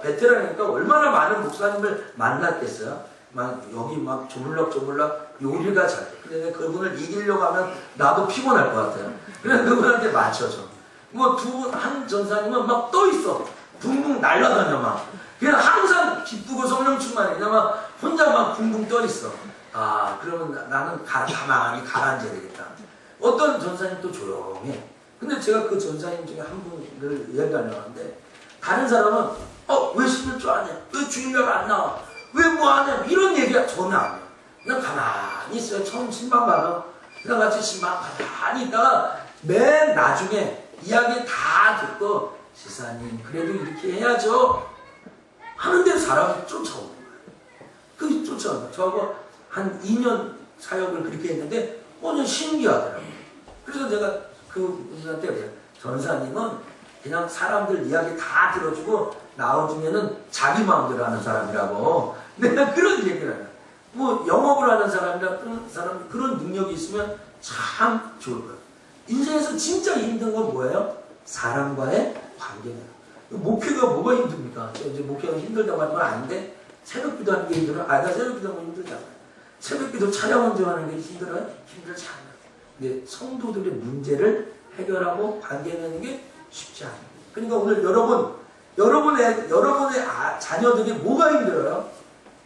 베테랑이니까 얼마나 많은 목사님을 만났겠어요. 막 여기 막 조물락조물락 요리가 잘 돼. 근데 그분을 이기려고 하면 나도 피곤할 것 같아요. 그래서 그분한테 맞춰줘. 뭐 한 전사님은 막 떠 있어. 붕붕 날아다녀 막. 그냥 항상 기쁘고 성령 충만이냐 막 혼자 막 붕붕 떠 있어. 아 그러면 나는 가만히 가라앉아야 되겠다. 어떤 전사님 또 조용해. 근데 제가 그 전사님 중에 한 분을 이야기하려는데 다른 사람은 왜 신을 줄 아냐? 왜 주일날 안 나와? 왜 뭐 하냐? 이런 얘기가 전혀 안 해요. 그냥 가만히 있어요. 처음 신방 가서 그냥 같이 신방 가만히 있다가 맨 나중에 이야기 다 듣고 지사님 그래도 이렇게 해야죠 하는데 사람이 쫓아오는 거예요. 그 쫓아오는 거예요. 저하고 한 2년 사역을 그렇게 했는데 그냥 신기하더라고요. 그래서 제가 그 분한테 그래요. 전사님은 그냥 사람들 이야기 다 들어주고 나오중에는 자기 마음대로 하는 사람이라고 내가 그런 얘기를 해요. 뭐 영업을 하는 사람이나 그런 능력이 있으면 참 좋을 거예요. 인생에서 진짜 힘든 건 뭐예요? 사람과의 관계예요. 목회가 뭐가 힘듭니까? 이제 목회가 힘들다고 하는 건 아닌데 새벽기도 하는 게 힘들어요? 나 새벽기도 하는 거 힘들잖아요. 새벽기도 촬영 운전하는 게 힘들어요? 힘들지 않아요. 근데 성도들의 문제를 해결하고 관계 맺는 게 쉽지 않아요. 그러니까 오늘 여러분의 자녀들이 뭐가 힘들어요?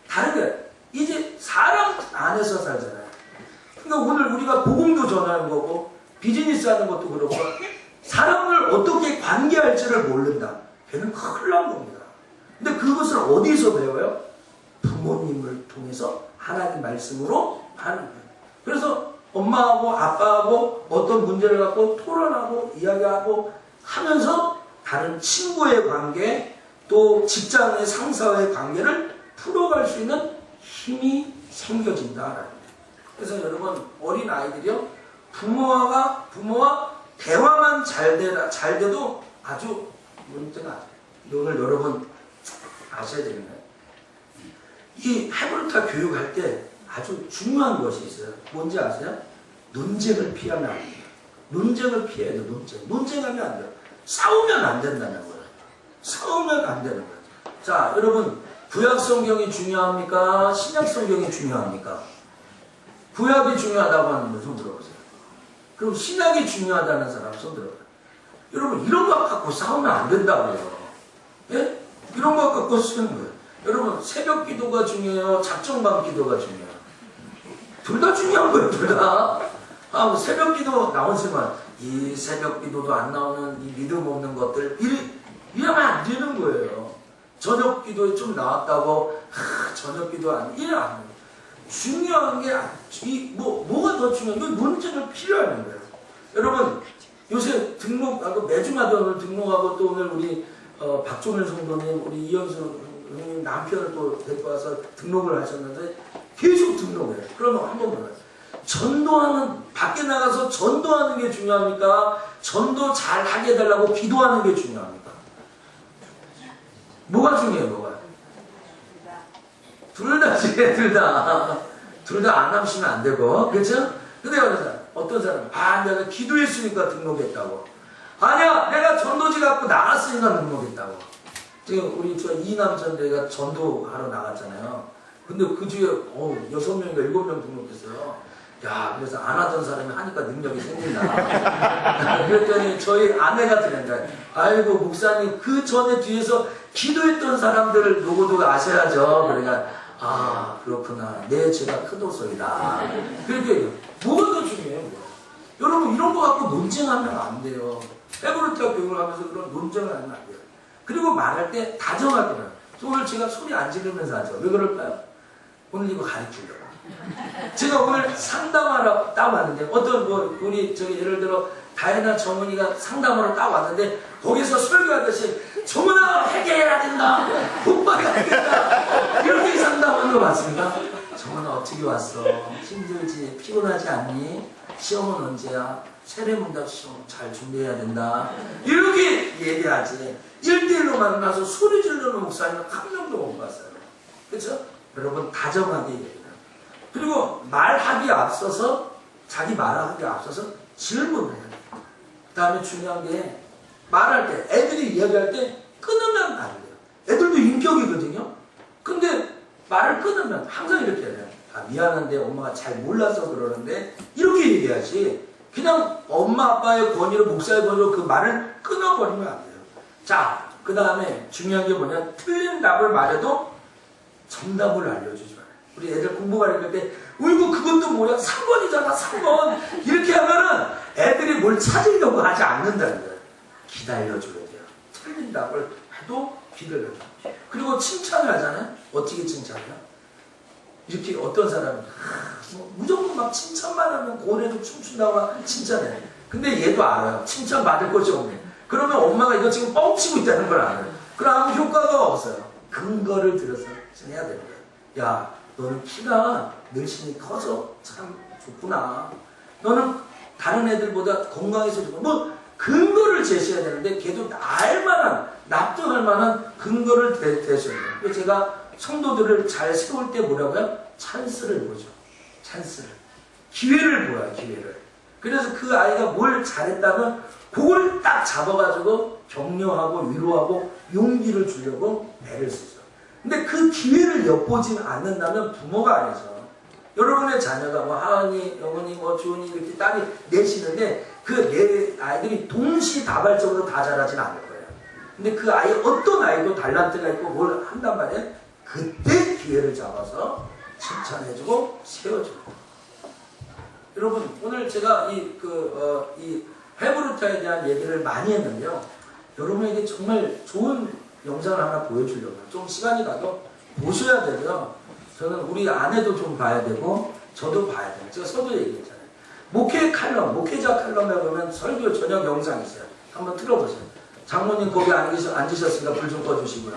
다른 게 이제 사람 안에서 살잖아요. 그러니까 오늘 우리가 복음도 전하는 거고 비즈니스 하는 것도 그렇고 사람을 어떻게 관계할지를 모른다. 걔는 큰일 난 겁니다. 근데 그것을 어디서 배워요? 부모님을 통해서 하나님 말씀으로 하는 거예요. 그래서 엄마하고 아빠하고 어떤 문제를 갖고 토론하고 이야기하고 하면서 다른 친구의 관계 또 직장의 상사와의 관계를 풀어갈 수 있는 힘이 생겨진다. 그래서 여러분 어린 아이들이요 부모와 대화만 잘 돼도 아주 문제가 안 돼요. 오늘 여러분 아셔야 됩니다. 이 헤브르타 교육할 때 아주 중요한 것이 있어요. 뭔지 아세요? 논쟁을 피하면 안 돼요. 논쟁을 피해야 돼요. 논쟁하면 안 돼요. 싸우면 안 된다는 거예요. 싸우면 안 되는 거예요. 자, 여러분 구약 성경이 중요합니까? 신약 성경이 중요합니까? 구약이 중요하다고 하는 분 손 들어보세요. 그럼 신약이 중요하다는 사람 손 들어보세요. 여러분 이런 것 갖고 싸우면 안 된다고요. 예? 이런 것 갖고 쓰는 거예요. 여러분 새벽 기도가 중요해요? 작정밤 기도가 중요해요? 둘 다 중요한 거예요. 둘 다. 새벽 기도 나오지만 이 새벽 기도도 안 나오는 이 믿음 없는 것들 이러면 안 되는 거예요. 저녁 기도에 좀 나왔다고 저녁 기도 이래 안 돼요. 중요한 게 뭐가 더 중요한 게 논쟁을 필요하는 거예요. 여러분 요새 매주마다 오늘 등록하고 또 오늘 우리 박종일 성도님 우리 이현수 형님 남편을 또 데리고 와서 등록을 하셨는데 계속 등록해요. 그러면 한 번 물어요. 밖에 나가서 전도하는 게 중요합니까? 전도 잘 하게 해달라고 기도하는 게 중요합니까? 뭐가 중요해요? 뭐가? 둘 다 중요해. 둘 다 안 하시면 안 되고 그렇죠? 근데 어떤 사람 내가 기도했으니까 등록했다고. 아니야 내가 전도지 갖고 나갔으니까 등록했다고. 지금 우리 이남전대가 전도하러 나갔잖아요. 근데 그 주에 6명인가 7명 등록했어요. 야, 그래서 안 하던 사람이 하니까 능력이 생긴다. 그랬더니 저희 아내가 들은 거예요. 아이고, 목사님, 그 전에 뒤에서 기도했던 사람들을 누구도 아셔야죠. 그러니까, 아, 그렇구나. 내 죄가 크도소이다. 그렇게 얘기해요. 뭐가 더 중요해요? 뭐. 여러분, 이런 거 갖고 논쟁하면 안 돼요. 에버루트와 교육을 하면서 그런 논쟁을 하면 안 돼요. 그리고 말할 때 다정하게 말해요. 오늘 제가 소리 안 지르면서 하죠. 왜 그럴까요? 오늘 이거 가르치려고. 제가 오늘 상담하러 딱 왔는데, 어떤 우리 예를 들어 다이나 정은이가 상담하러 딱 왔는데, 거기서 설교하듯이 정은아 회개해야 된다, 복받아야 된다, 이렇게 상담하러 왔습니다. 정은아 어떻게 왔어? 힘들지? 피곤하지 않니? 시험은 언제야? 세례문답 시험 잘 준비해야 된다, 이렇게 얘기하지. 1대1로 만나서 소리 지르는 목사님은 한 명도 못 봤어요. 그렇죠? 여러분, 다정하게 얘기해요. 그리고 말하기에 앞서서, 자기 말하기에 앞서서 질문을 해요. 그 다음에 중요한 게, 말할 때, 애들이 이야기할 때 끊으면 안 돼요. 애들도 인격이거든요. 근데 말을 끊으면 항상 이렇게 해요. 아, 미안한데 엄마가 잘 몰라서 그러는데, 이렇게 얘기하지. 그냥 엄마 아빠의 권위로, 목사의 권위로 그 말을 끊어버리면 안 돼요. 자, 그 다음에 중요한 게 뭐냐, 틀린 답을 말해도 정답을 알려주지 말아요. 우리 애들 공부 가르칠 때, 어이구, 그것도 뭐야? 3번이잖아, 3번. 이렇게 하면은 애들이 뭘 찾으려고 하지 않는다는 거예요. 기다려줘야 돼요. 틀린 답을 해도 기다려줘요. 그리고 칭찬을 하잖아요. 어떻게 칭찬해요? 이렇게 어떤 사람은 무조건 막 칭찬만 하면 고래도 춤춘다고 막 칭찬해. 근데 얘도 알아요. 칭찬 받을 것이 없네. 그러면 엄마가 이거 지금 뻥치고 있다는 걸 알아요. 그럼 아무 효과가 없어요. 근거를 들어서 해야 되는 거예요. 야, 너는 키가 늘씬이 커서 참 좋구나. 너는 다른 애들보다 건강해서 좋구나. 뭐 근거를 제시해야 되는데 걔도 알만한, 납득할 만한 근거를 대셔야 돼요. 그래서 제가 성도들을 잘 세울 때 뭐라고요? 찬스를 보죠. 찬스를. 기회를 보아요, 기회를. 그래서 그 아이가 뭘 잘했다면 그걸 딱 잡아가지고 격려하고 위로하고 용기를 주려고 애를 쓰죠. 근데 그 기회를 엿보지 않는다면 부모가 아니죠. 여러분의 자녀가 뭐 하은이, 영은이, 뭐 주은이 이렇게 딸이 내시는데 그 네 아이들이 동시다발적으로 다 잘하진 않을 거예요. 근데 그 아이, 어떤 아이도 달란트가 있고 뭘 한단 말이에요. 그때 기회를 잡아서 칭찬해주고 세워주고. 여러분, 오늘 제가 이 헤브루타에 대한 얘기를 많이 했는데요. 여러분에게 정말 좋은 영상을 하나 보여주려고요. 좀 시간이 가도 보셔야 되고요. 저는 우리 아내도 좀 봐야 되고 저도 봐야 돼요. 제가 서도 얘기했잖아요. 목회 칼럼, 목회자 칼럼에 보면 설교 저녁 영상이 있어요. 한번 틀어보세요. 장모님 거기 앉으셨으니까 불 좀 꺼주시고요.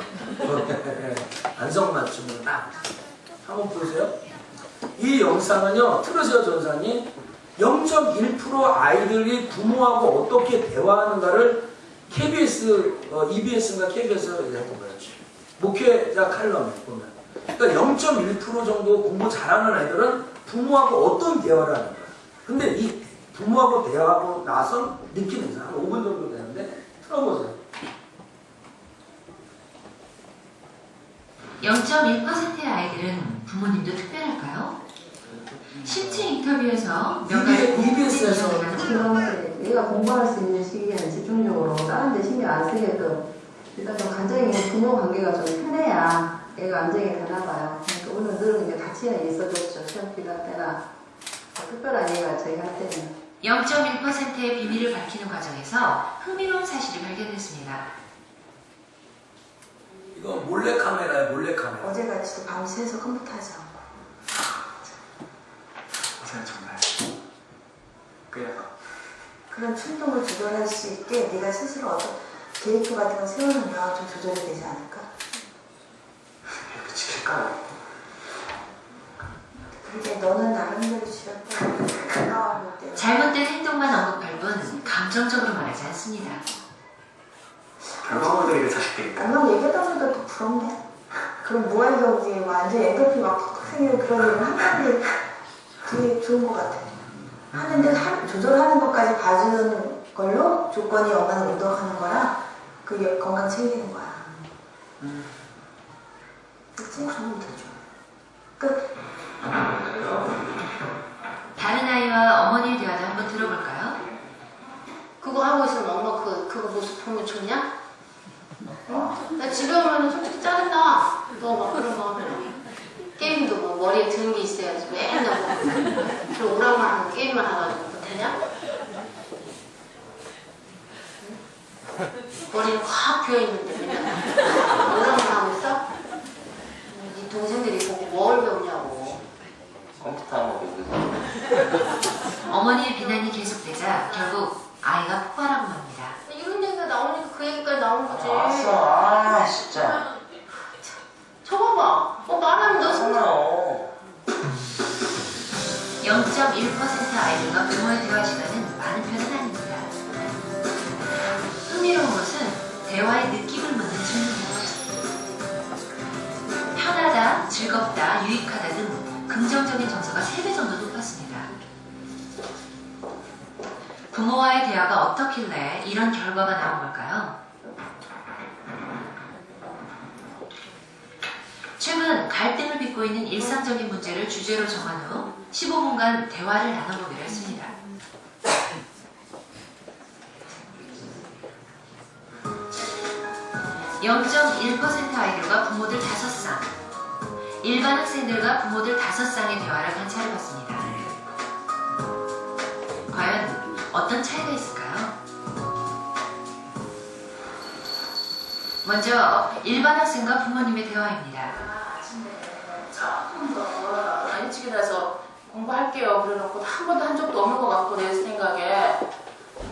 안성맞춤으로 딱 한번 보세요. 이 영상은요, 틀으세요 전사님. 0.1% 아이들이 부모하고 어떻게 대화하는가를 KBS, EBS인가 KBS에서 얘기한 거예요. 목회자 칼럼에 보면. 그러니까 0.1% 정도 공부 잘하는 애들은 부모하고 어떤 대화를 하는 거예요. 근데 이 부모하고 대화하고 나서 느끼는 거예요. 한 5분 정도 되는데 틀어보세요. 0.1%의 아이들은 부모님도 특별할까요? 신체 인터뷰에서 몇 가지 EBS에서 얘가 공부할 수 있는 시기에는 집중적으로 다른 데 신경 안 쓰게끔 일단 좀 간장이 부모 관계가 좀 편해야 얘가 안정이 되나 봐요. 그러니까 오늘 늘은 게 같이 있어줬죠. 시험 기간 때나 특별한 얘기가 저희한테는 0.1%의 비밀을 밝히는 과정에서 흥미로운 사실이 발견됐습니다. 이거 몰래카메라예요, 몰래카메라. 어제같이 밤새서 컴퓨터 하지 않고 정말 그래요. 그런 충동을 조절할 수 있게 네가 스스로 어떤 계획표 같은 거 세우는 거 좀 조절이 되지 않을까? 이렇게 지킬까요? 그게 너는 나름대로 지었다. 가까워할 때 잘못된 행동만 언급할 뿐 감정적으로 말하지 않습니다. 결과물들이 자식들이 엄마 얘기하다 보니까 더 부럽네. 그럼 무한정지 완전 엔도핀 막 톡톡 생기는 그런 일은 한 가지 되게 좋은 것 같아. 하는데 조절하는 것까지 봐주는 걸로 조건이 엄마는 운동하는 거라 그게 건강 챙기는 거야. 그치? 그러면 되죠. 다른 아이와 어머니의 대화도 한번 들어볼까요? 그거 하고 있으면 엄마 그거 모습 보면 좋냐? 응? 나 집에 오면 솔직히 짜증나. 너 막 그런 거 하면. 게임도 뭐 머리에 드는 게 있어야지. 맨날 뭐. 그 오락만 하고 게임만 하가지고 되냐? 머리는 확 비어있는데 맨날 오락만 하고 있어? 네 동생들이 보고 뭘 배우냐고. 컴퓨터 안 먹고 있어서. 어머니의 비난이 계속되자 결국 아이가 폭발하고 맙니다. 이런 얘기가 나오니까 그 얘기까지 나오는 거지. 아 진짜. 저거 봐. 뭐 말하면 너 성장. 0.1% 아이들과 부모의 대화 시간은 많은 편은 아닙니다. 흥미로운 것은 대화의 느낌을 묻는 질문입니다. 편하다, 즐겁다, 유익하다 등 긍정적인 정서가 3배 정도 높았습니다. 부모와의 대화가 어떻길래 이런 결과가 나온 걸까요? 최근 갈등을 빚고 있는 일상적인 문제를 주제로 정한 후 15분간 대화를 나눠보기로 했습니다. (0.1% 아이들과 부모들 5쌍) 일반 학생들과 부모들 5쌍의 대화를 관찰해봤습니다. 과연 어떤 차이가 있을까요? 먼저 일반 학생과 부모님의 대화입니다. 조금 더 일찍 일어나서 공부할게요. 그래놓고 한 번도 한 적도 없는 것 같고 내 생각에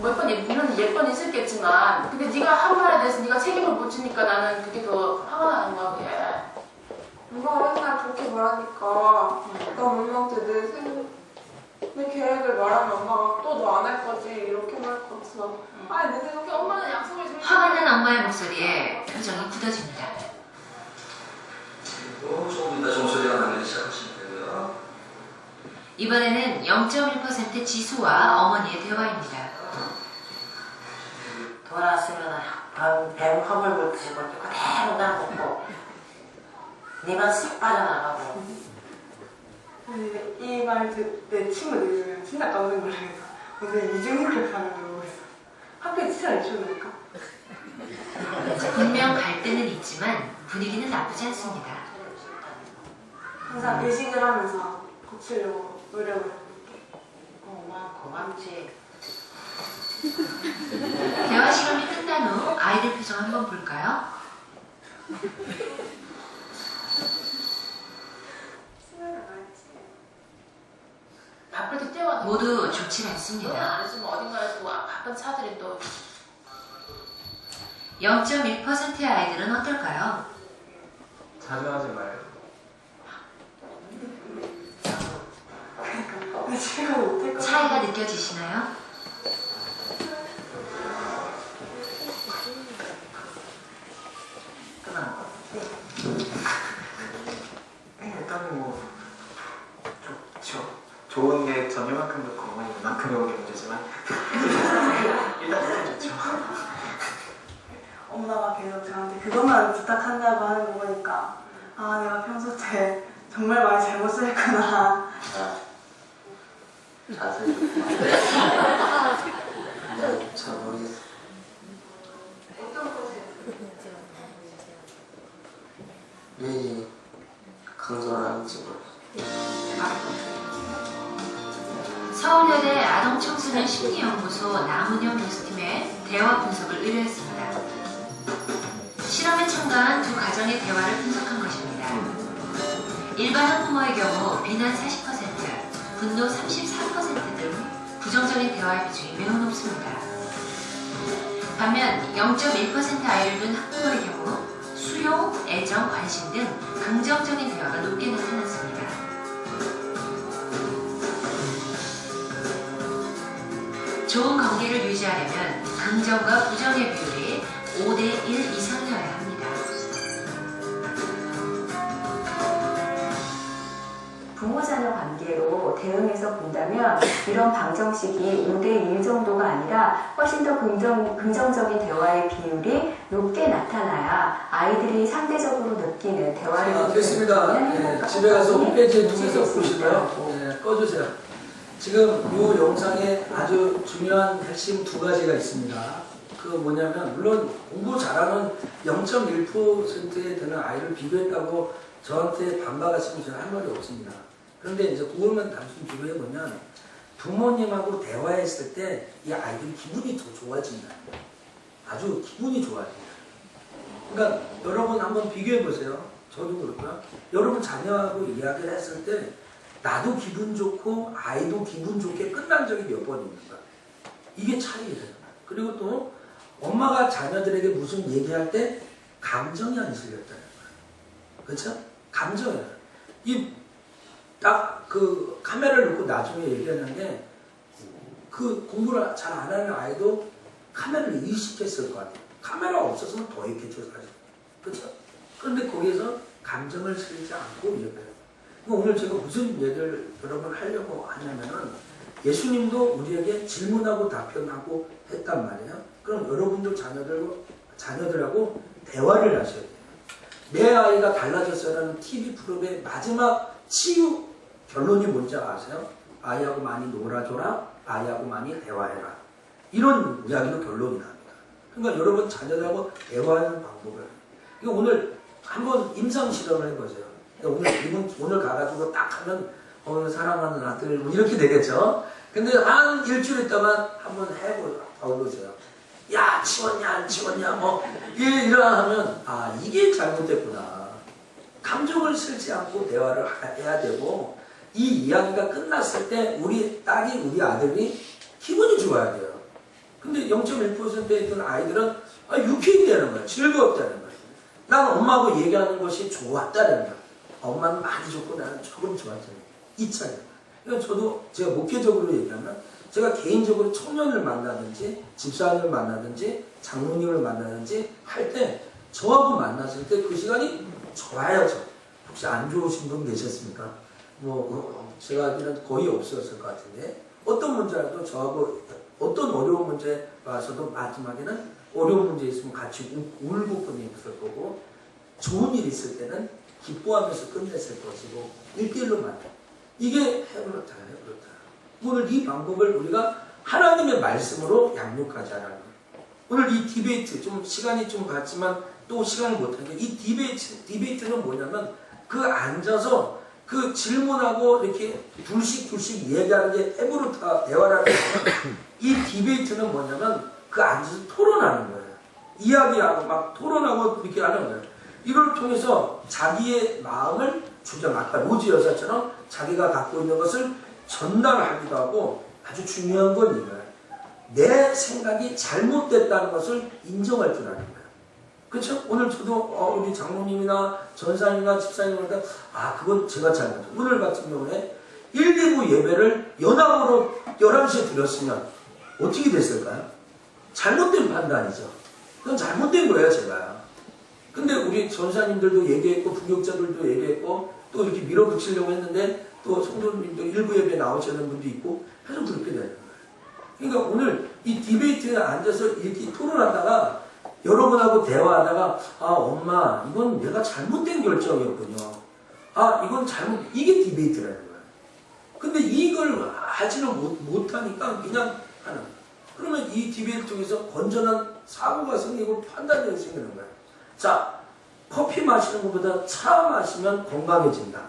물론 예번 있었겠지만 근데 네가 한 말에 대해서 네가 책임을 못 지니까 나는 그게 더 화가 나는 거야 그게. 누가 맨날 그렇게 말하니까 나 엄마한테 내 계획을 말하면 엄마가 또 너 안 할 거지 이렇게 말할 것 같아. 아니 내 생각에 엄마는 약속을 지키지. 화가 난 엄마의 목소리에 표정이 굳어집니다. 조금 이따 종소리가 나기 시작하시면 되고요. 이번에는 0.1% 지수와 어머니의 대화입니다. 돌아왔으면 뱀 허물 물듯이 그렇게 그대로 놔놓고 네가 쓱 빠져나가고. 이 말 내 친구 들으면 진짜 깜짝 놀라겠어. 오늘 이중으로 가는 거 있어. 학교에 진짜 내쳐놓을까? 분명 갈등은 있지만 분위기는 나쁘지 않습니다. 항상 의식을 하면서 고치려고 노력을 해볼게. 엄마 고맙지. 대화 시간이 끝난 후 아이들 표정 한번 볼까요? 바쁠 때 뛰어가서 모두 좋지 안 않습니다. 했으면 어딘가에서 또 바쁜 차들이 또 0.1%의 아이들은 어떨까요? 자주 하지 말고. 나 집에 가면 못할 것 같아. 차이가 느껴지시나요? 끝난 거. 일단 뭐 좋은 게 전이만큼 좋고 어머니만큼 좋은 게 문제지만 일단 좋죠. 엄마가 계속 저한테 그것만 부탁한다고 하는 거 보니까 아 내가 평소 때 정말 많이 잘못 했구나. 자세히 좋구나. 잘 모르겠어. 왜 강조하는지 모르겠어. 서울여대 아동청소년 심리연구소 남은영 교수팀의 대화 분석을 의뢰했습니다. 실험에 참가한 두 가정의 대화를 분석한 것입니다. 일반 학부모의 경우 비난 40%, 분노 34% 등 부정적인 대화의 비중이 매우 높습니다. 반면 0.1% 아이를 둔 학부모의 경우 수용, 애정, 관심 등 긍정적인 대화가 높게 나타났습니다. 좋은 관계를 유지하려면 긍정과 부정의 비율이 5대 1 이상이어야 합니다. 부모-자녀 관계로 대응해서 본다면 이런 방정식이 5대 1 정도가 아니라 훨씬 더 긍정적인 대화의 비율이 높게 나타나야 아이들이 상대적으로 느끼는 대화를 됐습니다. 네, 집에 가서 홈페이지에 통해서 보시고요. 네, 꺼주세요. 지금 이 영상에 아주 중요한 핵심 두 가지가 있습니다. 그 뭐냐면 물론 공부 잘하는 0.1%에 드는 아이를 비교했다고 저한테 반박하시면 저는 할 말이 없습니다. 그런데 이제 그것만 단순히 비교해보면 부모님하고 대화했을 때 이 아이들이 기분이 더 좋아진다. 아주 기분이 좋아진다. 그러니까 여러분 한번 비교해보세요. 저도 그렇고요. 여러분 자녀하고 이야기를 했을 때 나도 기분 좋고 아이도 기분 좋게 끝난 적이 몇 번 있는가. 이게 차이예요. 그리고 또 엄마가 자녀들에게 무슨 얘기할 때 감정이 안 실렸다는 거예요. 그렇죠? 감정이에요. 이 딱 그 카메라를 놓고 나중에 얘기하는 게 그 공부를 잘 안 하는 아이도 카메라를 의식했을 거 아니에요. 카메라가 없어서는 더 있겠죠, 사실. 그렇죠? 그런데 거기에서 감정을 실지 않고 얘기해요. 오늘 제가 무슨 얘기를 여러분 하려고 하냐면은 예수님도 우리에게 질문하고 답변하고 했단 말이에요. 그럼 여러분도 자녀들하고 대화를 하셔야 돼요. 내 아이가 달라졌어라는 TV 프로그램의 마지막 치유 결론이 뭔지 아세요? 아이하고 많이 놀아줘라, 아이하고 많이 대화해라. 이런 이야기로 결론이 납니다. 그러니까 여러분 자녀들하고 대화하는 방법을. 그러니까 오늘 한번 임상 실험을 해보세요. 오늘 가가지고 딱 하면 오늘 사랑하는 아들 뭐 이렇게 되겠죠. 근데 한 일주일 있다가 한번 해보세요. 야 치웠냐 안 치웠냐 뭐 이러하면 아 이게 잘못됐구나. 감정을 실지 않고 대화를 해야 되고 이 이야기가 끝났을 때 우리 딸이 우리 아들이 기분이 좋아야 돼요. 근데 0.1%에 있던 아이들은 유쾌했다는 거예요. 즐거웠다는 거예요. 난 엄마하고 얘기하는 것이 좋았다는 거예요. 엄마는 많이 좋고 나는 조금 좋았잖아요. 이 차이예요. 그러니까 저도 제가 목회적으로 얘기하면 제가 개인적으로 청년을 만나든지 집사님을 만나든지 장로님을 만나든지 할 때 저하고 만났을 때 그 시간이 좋아요. 혹시 안 좋으신 분 계셨습니까? 제가 알기로는 거의 없었을 것 같은데 어떤 문제라도 저하고 어떤 어려운 문제 와서도 마지막에는 어려운 문제 있으면 같이 울고 끝냈을 거고 좋은 일 있을 때는 기뻐하면서 끝냈을 것이고 1대1로 만나. 이게 해버렸다. 오늘 이 방법을 우리가 하나님의 말씀으로 양육하자라는 거예요. 오늘 이 디베이트 좀 시간이 좀 갔지만 또 시간을 못하니까 이 디베이트는 뭐냐면 그 앉아서 그 질문하고 이렇게 둘씩 얘기하는 게 헤브루타 대화라는 거예요. 이 디베이트는 뭐냐면 그 앉아서 토론하는 거예요. 이야기하고 막 토론하고 이렇게 하는 거예요. 이걸 통해서 자기의 마음을 아까 로지 여사처럼 자기가 갖고 있는 것을 전달하기도 하고 아주 중요한 건 이거예요. 내 생각이 잘못됐다는 것을 인정할 줄 아는 거예요. 그렇죠? 오늘 저도 우리 장로님이나 전사님이나 집사님한테 그건 제가 잘못했어요. 오늘 같은 경우에 119 예배를 연합으로 11시에 드렸으면 어떻게 됐을까요? 잘못된 판단이죠. 그건 잘못된 거예요, 제가. 근데 우리 전사님들도 얘기했고 부교육자들도 얘기했고 또 이렇게 밀어붙이려고 했는데 또 성도님도 일부 예배 나오시는 분도 있고 해서 그렇게 되는 거예요. 그러니까 오늘 이 디베이트에 앉아서 이렇게 토론하다가 여러분하고 대화하다가 엄마 이건 내가 잘못된 결정이었군요. 이건 이게 디베이트라는 거예요. 근데 이걸 하지는 못하니까 그냥 하는 거예요. 그러면 이 디베이트 통해서 건전한 사고가 생기고 판단력이 생기는 거예요. 자, 커피 마시는 것보다 차 마시면 건강해진다.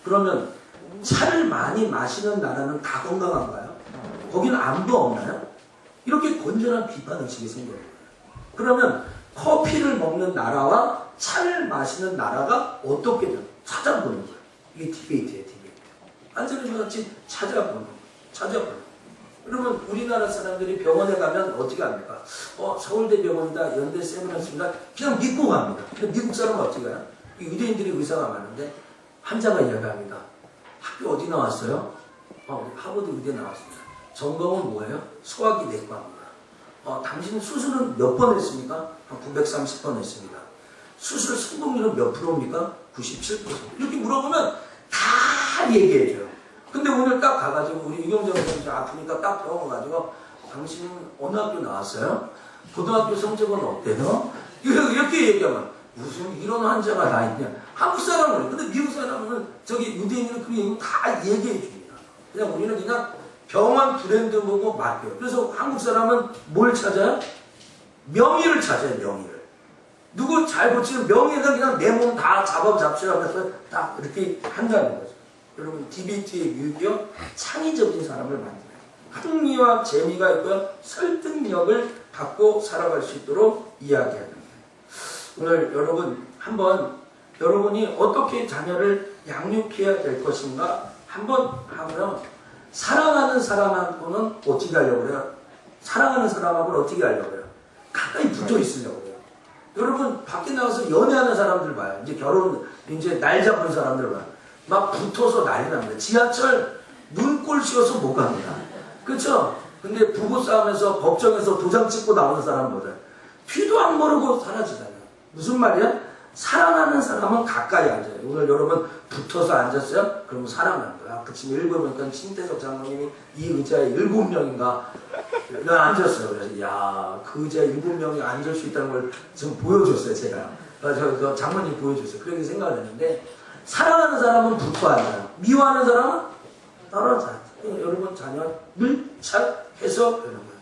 그러면 차를 많이 마시는 나라는 다 건강한가요? 거기는 암도 없나요? 이렇게 건전한 비판의식이 생겨요. 그러면 커피를 먹는 나라와 차를 마시는 나라가 어떻게 돼요? 찾아보는 거예요. 이게 디베이트예요, 디베이트. 안전히 같이 찾아보는 거예요. 그러면 우리나라 사람들이 병원에 가면 어떻게 합니까? 서울대 병원이다, 연대 세미나스입니다. 그냥 믿고 갑니다. 근데 미국 사람은 어떻게 가요? 유대인들이 의사가 많은데 환자가 이야기합니다. 학교 어디 나왔어요? 하버드 의대 나왔습니다. 전공은 뭐예요? 소화기 내과입니다. 당신 수술은 몇 번 했습니까? 한 930번 했습니다. 수술 성공률은 몇 프로입니까? 97%. 이렇게 물어보면 다 얘기해줘요. 근데 오늘 딱 가가지고 우리 유경정 선생님이 아프니까 딱 병원 가지고 당신은 어느 학교 나왔어요? 고등학교 성적은 어때요? 이렇게 얘기하면 무슨 이런 환자가 다 있냐? 한국 사람은 근데 미국 사람은 저기 유대인은 그 얘기 다 얘기해 줍니다. 그냥 우리는 그냥 병원 브랜드 보고 맡겨요. 그래서 한국 사람은 뭘 찾아요? 명의를 찾아요, 명의를. 누구 잘 고치는 명의에다 그냥 내 몸 다 잡시라면서 딱 이렇게 한다는 거죠. 여러분, 디베이트의 유익이요, 창의적인 사람을 만들어요. 흥미와 재미가 있고요, 설득력을 갖고 살아갈 수 있도록 이야기하는 거예요. 오늘 여러분, 한번 여러분이 어떻게 자녀를 양육해야 될 것인가 한번 하면, 사랑하는 사람하고는 어떻게 하려고 그래요? 사랑하는 사람하고는 어떻게 하려고 해요? 가까이 붙어 있으려고 해요. 여러분, 밖에 나가서 연애하는 사람들 봐요. 이제 결혼, 이제 날 잡은 사람들 봐요. 막 붙어서 난리 납니다. 지하철 눈꼴 씌워서 못 갑니다. 그렇죠? 근데 부부싸움에서 법정에서 도장 찍고 나오는 사람보다 귀도 안 모르고 사라지잖아요. 무슨 말이야? 사랑하는 사람은 가까이 앉아요. 오늘 여러분 붙어서 앉았어요? 그러면 사랑하는 거야. 그 지금 읽어보니까 신태석 장로님이 이 의자에 7명인가 앉았어요. 그래서 야, 그 의자에 7명이 앉을 수 있다는 걸 지금 보여줬어요. 제가. 저 장모님 보여줬어요. 그렇게 생각을 했는데, 사랑하는 사람은 붙어 앉아요. 미워하는 사람은 떨어져 앉아요. 여러분, 자녀 밀착해서 배우는 거예요.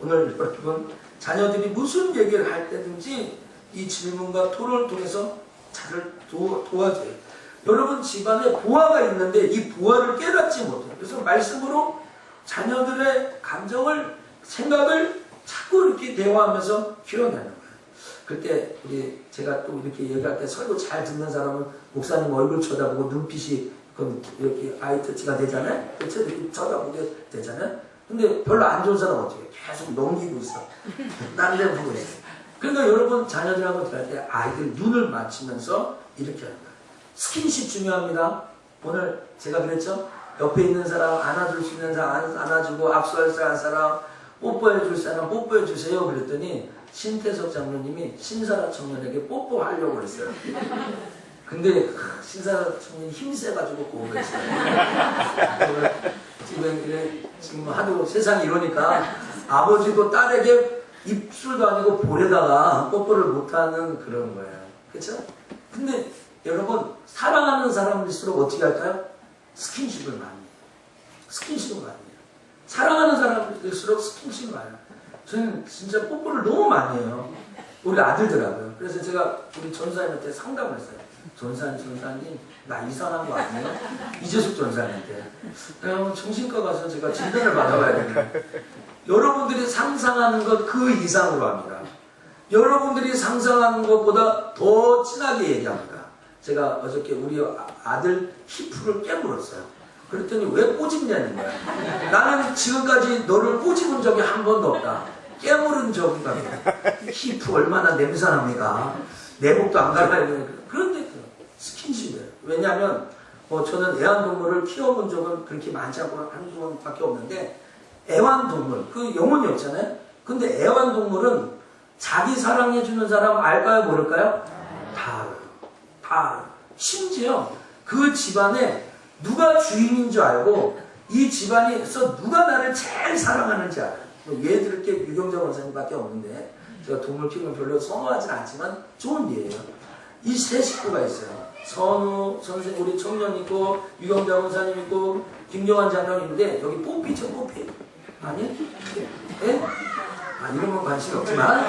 오늘 여러분, 자녀들이 무슨 얘기를 할 때든지 이 질문과 토론을 통해서 잘 도와줘요. 여러분, 집안에 부하가 있는데 이 부하를 깨닫지 못해요. 그래서 말씀으로 자녀들의 감정을, 생각을 자꾸 이렇게 대화하면서 키워내는 거예요. 그때 제가 또 이렇게 얘기할 때 설교 잘 듣는 사람은 목사님 얼굴 쳐다보고 눈빛이 이렇게 아이 터치가 되잖아요. 그렇죠? 이렇게 쳐다보게 되잖아요. 근데 별로 안 좋은 사람은 어떻게 해요? 계속 넘기고 있어. 딴 데 보고 있어. 그러니까 여러분, 자녀들하고 대할 때 아이들 눈을 맞추면서 이렇게 하는 거예요. 스킨십 중요합니다. 오늘 제가 그랬죠? 옆에 있는 사람, 안아줄 수 있는 사람 안아주고, 악수할 사람, 뽀뽀해 줄 사람 뽀뽀해 주세요. 그랬더니 신태석 장로님이 신사라 청년에게 뽀뽀하려고 그랬어요. 근데 신사라 청년이 힘세가지고 고백했어요. 지금 하도 세상이 이러니까 아버지도 딸에게 입술도 아니고 볼에다가 뽀뽀를 못하는 그런 거예요. 그렇죠? 근데 여러분, 사랑하는 사람일수록 어떻게 할까요? 스킨십을 많이 해요. 스킨십을 많이 해요. 사랑하는 사람일수록 스킨십을 많이 해요. 저는 진짜 뽀뽀를 너무 많이 해요. 우리 아들들하고요. 그래서 제가 우리 전사님한테 상담을 했어요. 전사님, 나 이상한 거 아니에요? 이재숙 전사님한테. 정신과 가서 제가 진단을 받아봐야 되는데, 여러분들이 상상하는 것 그 이상으로 합니다. 여러분들이 상상하는 것보다 더 진하게 얘기합니다. 제가 어저께 우리 아들 히프를 깨물었어요. 그랬더니 왜 꼬집냐는 거야. 나는 지금까지 너를 꼬집은 적이 한 번도 없다. 깨물은 적인가 보다. 히프 얼마나 냄새납니까? 내복도 안 갈아입는. 그런데 스킨십이에요. 왜냐하면 저는 애완동물을 키워본 적은 그렇게 많지 않고 한두 번밖에 없는데, 애완동물, 그 영혼이 없잖아요. 근데 애완동물은 자기 사랑해주는 사람 알까요? 모를까요? 다 알아요. 다 알아요. 심지어 그 집안에 누가 주인인 줄 알고, 이 집안에서 누가 나를 제일 사랑하는지 알아요. 예를 들게 유경자 원사님밖에 없는데, 제가 동물 키우는 별로 선호하진 않지만 좋은 예예요. 이 세 식구가 있어요. 선우 선생, 우리 청년 있고, 유경자 원사님 있고, 김경환 장로님인데, 여기 뽀삐죠, 뽀삐. 아니? 예? 이런 건 관심이 없지만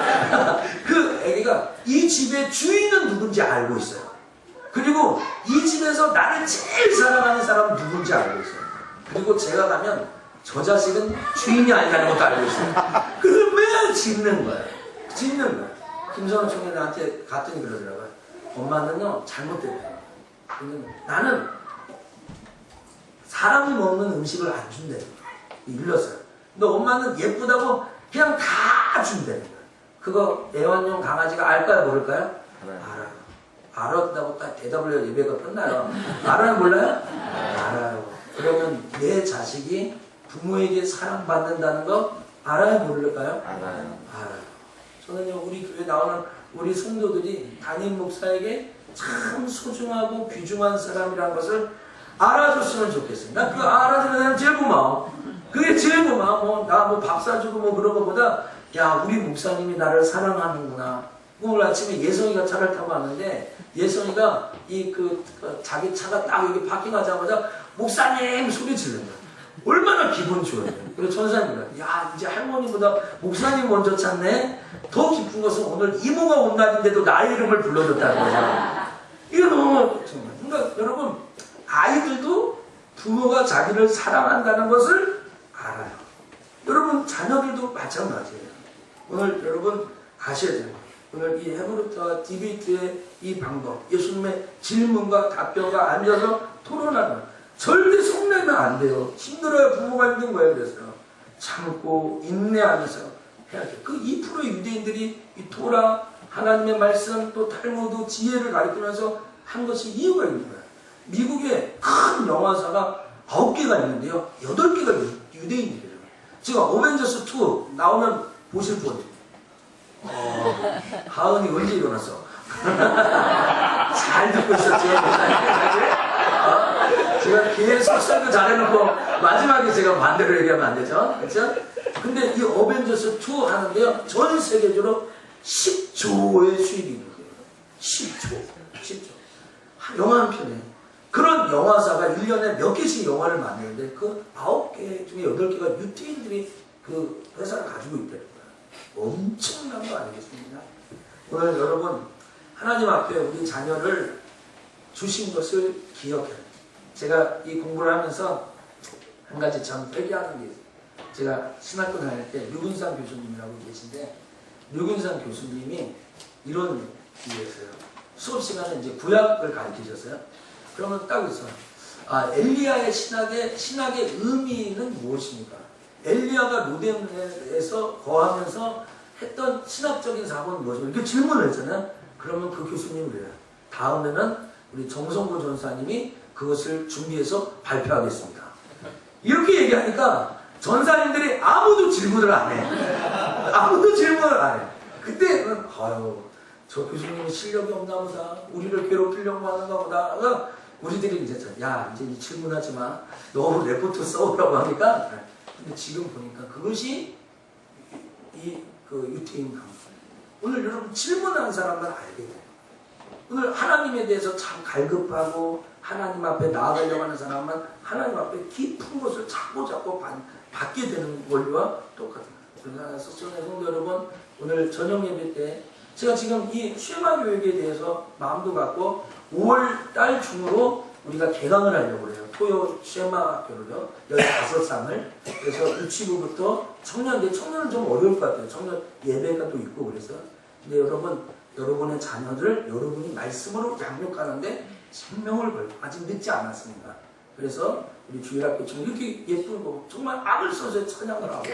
그 애기가 이 집의 주인은 누군지 알고 있어요. 그리고 이 집에서 나를 제일 사랑하는 사람은 누군지 알고 있어요. 그리고 제가 가면 저 자식은 주인이 아니라는 것도 알고 있어요. 그걸 매일 짖는 거예요. 짖는 거예요. 김선호 청년한테 갔더니 그러더라고요. 엄마는요, 잘못됐대요. 나는 사람이 먹는 음식을 안 준대요. 일렀어요. 근데 엄마는 예쁘다고 그냥 다 준다는 거예요. 그거 애완용 강아지가 알까요? 모를까요? 알아요. 알았다고 딱 대답을 해야 예배가 끝나요. 알아요? 몰라요? 알아요. 그러면 내 자식이 부모에게 사랑받는다는 거 알아요? 모를까요? 알아요. 저는요, 우리 교회 나오는 우리 성도들이 담임 목사에게 참 소중하고 귀중한 사람이라는 것을 알아줬으면 좋겠어요. 나 그거 알아주면 나는 제일 고마워. 그게 제일 고마워. 나 밥 사주고 그런 것보다, 야, 우리 목사님이 나를 사랑하는구나. 오늘 아침에 예성이가 차를 타고 왔는데, 예성이가 자기 차가 딱 여기 파킹하자마자 목사님 소리 지르는 거야. 얼마나 기분 좋아요. 그래서 전사님이 야 이제 할머니보다 목사님 먼저 찾네. 더 기쁜 것은 오늘 이모가 온 날인데도 나의 이름을 불러줬다는 거죠. 이거 너무 정말. 그러니까 여러분 아이들도 부모가 자기를 사랑한다는 것을 알아요. 여러분 자녀들도 마찬가지예요. 오늘 여러분 아셔야 돼요. 오늘 이 헤브루트와 디베이트의 이 방법, 예수님의 질문과 답변과 앉아서 토론하는 절대 속내면 안 돼요. 힘들어요. 부모가 힘든 거예요. 그래서 참고 인내하면서 해야 돼요. 그 2%의 유대인들이 이 토라, 하나님의 말씀, 또 탈무드, 지혜를 가르치면서 한 것이 이유가 있는 거예요. 미국에 큰 영화사가 9개가 있는데요. 8개가 유대인들이에요. 지금 어벤져스 2 나오면 보실 분. 하은이 언제 일어났어? 잘 듣고 있었죠? 제가 계속 설교 잘해놓고 마지막에 제가 반대로 얘기하면 안 되죠? 그렇죠? 근데 이 어벤져스 2 하는데요. 전 세계적으로 10조의 수익이 있는 거예요. 10조. 영화 한 편에. 그런 영화사가 1년에 몇 개씩 영화를 만드는데 그 9개 중에 8개가 유태인들이 그 회사를 가지고 있다는 거예요. 엄청난 거 아니겠습니까? 오늘 여러분 하나님 앞에 우리 자녀를 주신 것을 기억해요. 제가 이 공부를 하면서 한 가지 참 회개하는 게 있어요. 제가 신학교 다닐 때 류근상 교수님이라고 계신데 류근상 교수님이 이런 일이었어요. 수업 시간에 이제 구약을 가르치셨어요. 그러면 딱 있어. 엘리야의 신학의 의미는 무엇입니까? 엘리야가 로뎀에서 거하면서 했던 신학적인 사고는 무엇입니까? 이렇게 질문을 했잖아요. 그러면 그 교수님이 그래요. 다음에는 우리 정성고 전사님이 그것을 준비해서 발표하겠습니다. 이렇게 얘기하니까 전사님들이 아무도 질문을 안 해. 아무도 질문을 안 해. 그때는 저 교수님이 실력이 없나 보다. 우리를 괴롭히려고 하는가 보다. 우리들이 이제 이제 질문하지 마. 너무 레포트 써오라고 하니까. 근데 지금 보니까 그것이 그 유태인 강조. 오늘 여러분 질문하는 사람만 알게 돼요. 오늘 하나님에 대해서 참 갈급하고 하나님 앞에 나아가려고 하는 사람은 하나님 앞에 깊은 것을 자꾸 받게 되는 원리와 똑같은 거예요. 그래서 성도 여러분 오늘 저녁 예배 때 제가 지금 이 쉐마 교육에 대해서 마음도 갖고 5월 달 중으로 우리가 개강을 하려고 그래요. 토요 쉐마 학교를요. 15상을. 그래서 유치부부터 청년은 좀 어려울 것 같아요. 청년 예배가 또 있고 그래서. 근데 여러분의 자녀들 여러분이 말씀으로 양육하는데 생명을 걸고 아직 늦지 않았습니다. 그래서 우리 주일학교처럼 이렇게 예쁘고 정말 악을 써서 찬양을 하고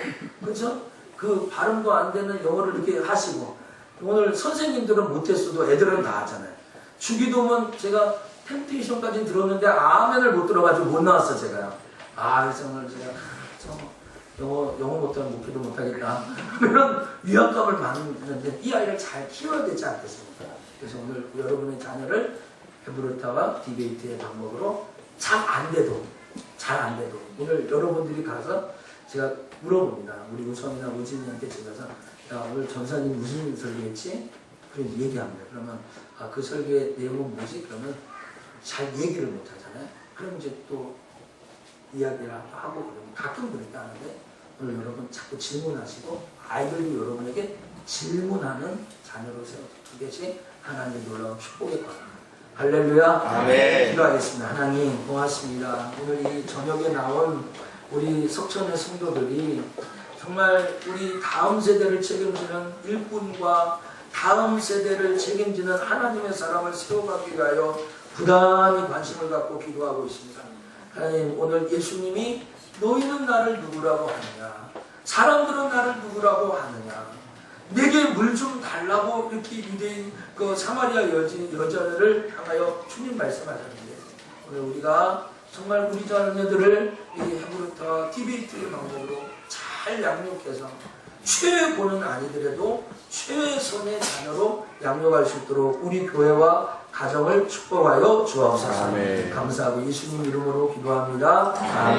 그렇죠? 그 발음도 안 되는 영어를 이렇게 하시고 오늘 선생님들은 못했어도 애들은 다 하잖아요. 주기도문 제가 템테이션까지 들었는데 아멘을 못 들어가지고 못 나왔어 제가요. 그래서 오늘 제가 영어 못하면 목회도 못하겠다. 그런 위압감을 많이 했는데 이 아이를 잘 키워야 되지 않겠습니까? 그래서 오늘 여러분의 자녀를 헤브루타와 디베이트의 방법으로 잘 안 돼도 오늘 여러분들이 가서 제가 물어봅니다. 우리 우선이나 우진이한테 제가 야 오늘 전사님 무슨 설교했지? 그래서 얘기합니다. 그러면 그 설교의 내용은 뭐지? 그러면 잘 얘기를 못 하잖아요. 그럼 이제 또 이야기를 하고 그러면 가끔 그렇게 하는데 오늘 여러분 자꾸 질문하시고 아이들도 여러분에게 질문하는 자녀로 세워주듯이 하나님의 놀라운 축복의 겁니다. 할렐루야. 아멘. 기도하겠습니다. 하나님 고맙습니다. 오늘 이 저녁에 나온 우리 석천의 성도들이 정말 우리 다음 세대를 책임지는 일꾼과 다음 세대를 책임지는 하나님의 사람을 세워가기 위하여 부단히 관심을 갖고 기도하고 있습니다. 하나님 오늘 예수님이 너희는 나를 누구라고 하느냐 사람들은 나를 누구라고 하느냐 내게 물 좀 달라고 이렇게 유대인 그 사마리아 여자를 향하여 주님 말씀하셨는데 오늘 우리가 정말 우리 자녀들을 이 헤브루타와 디베이트의 방법으로 잘 양육해서 최고는 아니더라도 최선의 자녀로 양육할 수 있도록 우리 교회와 가정을 축복하여 주옵소서. 감사하고 예수님 이름으로 기도합니다.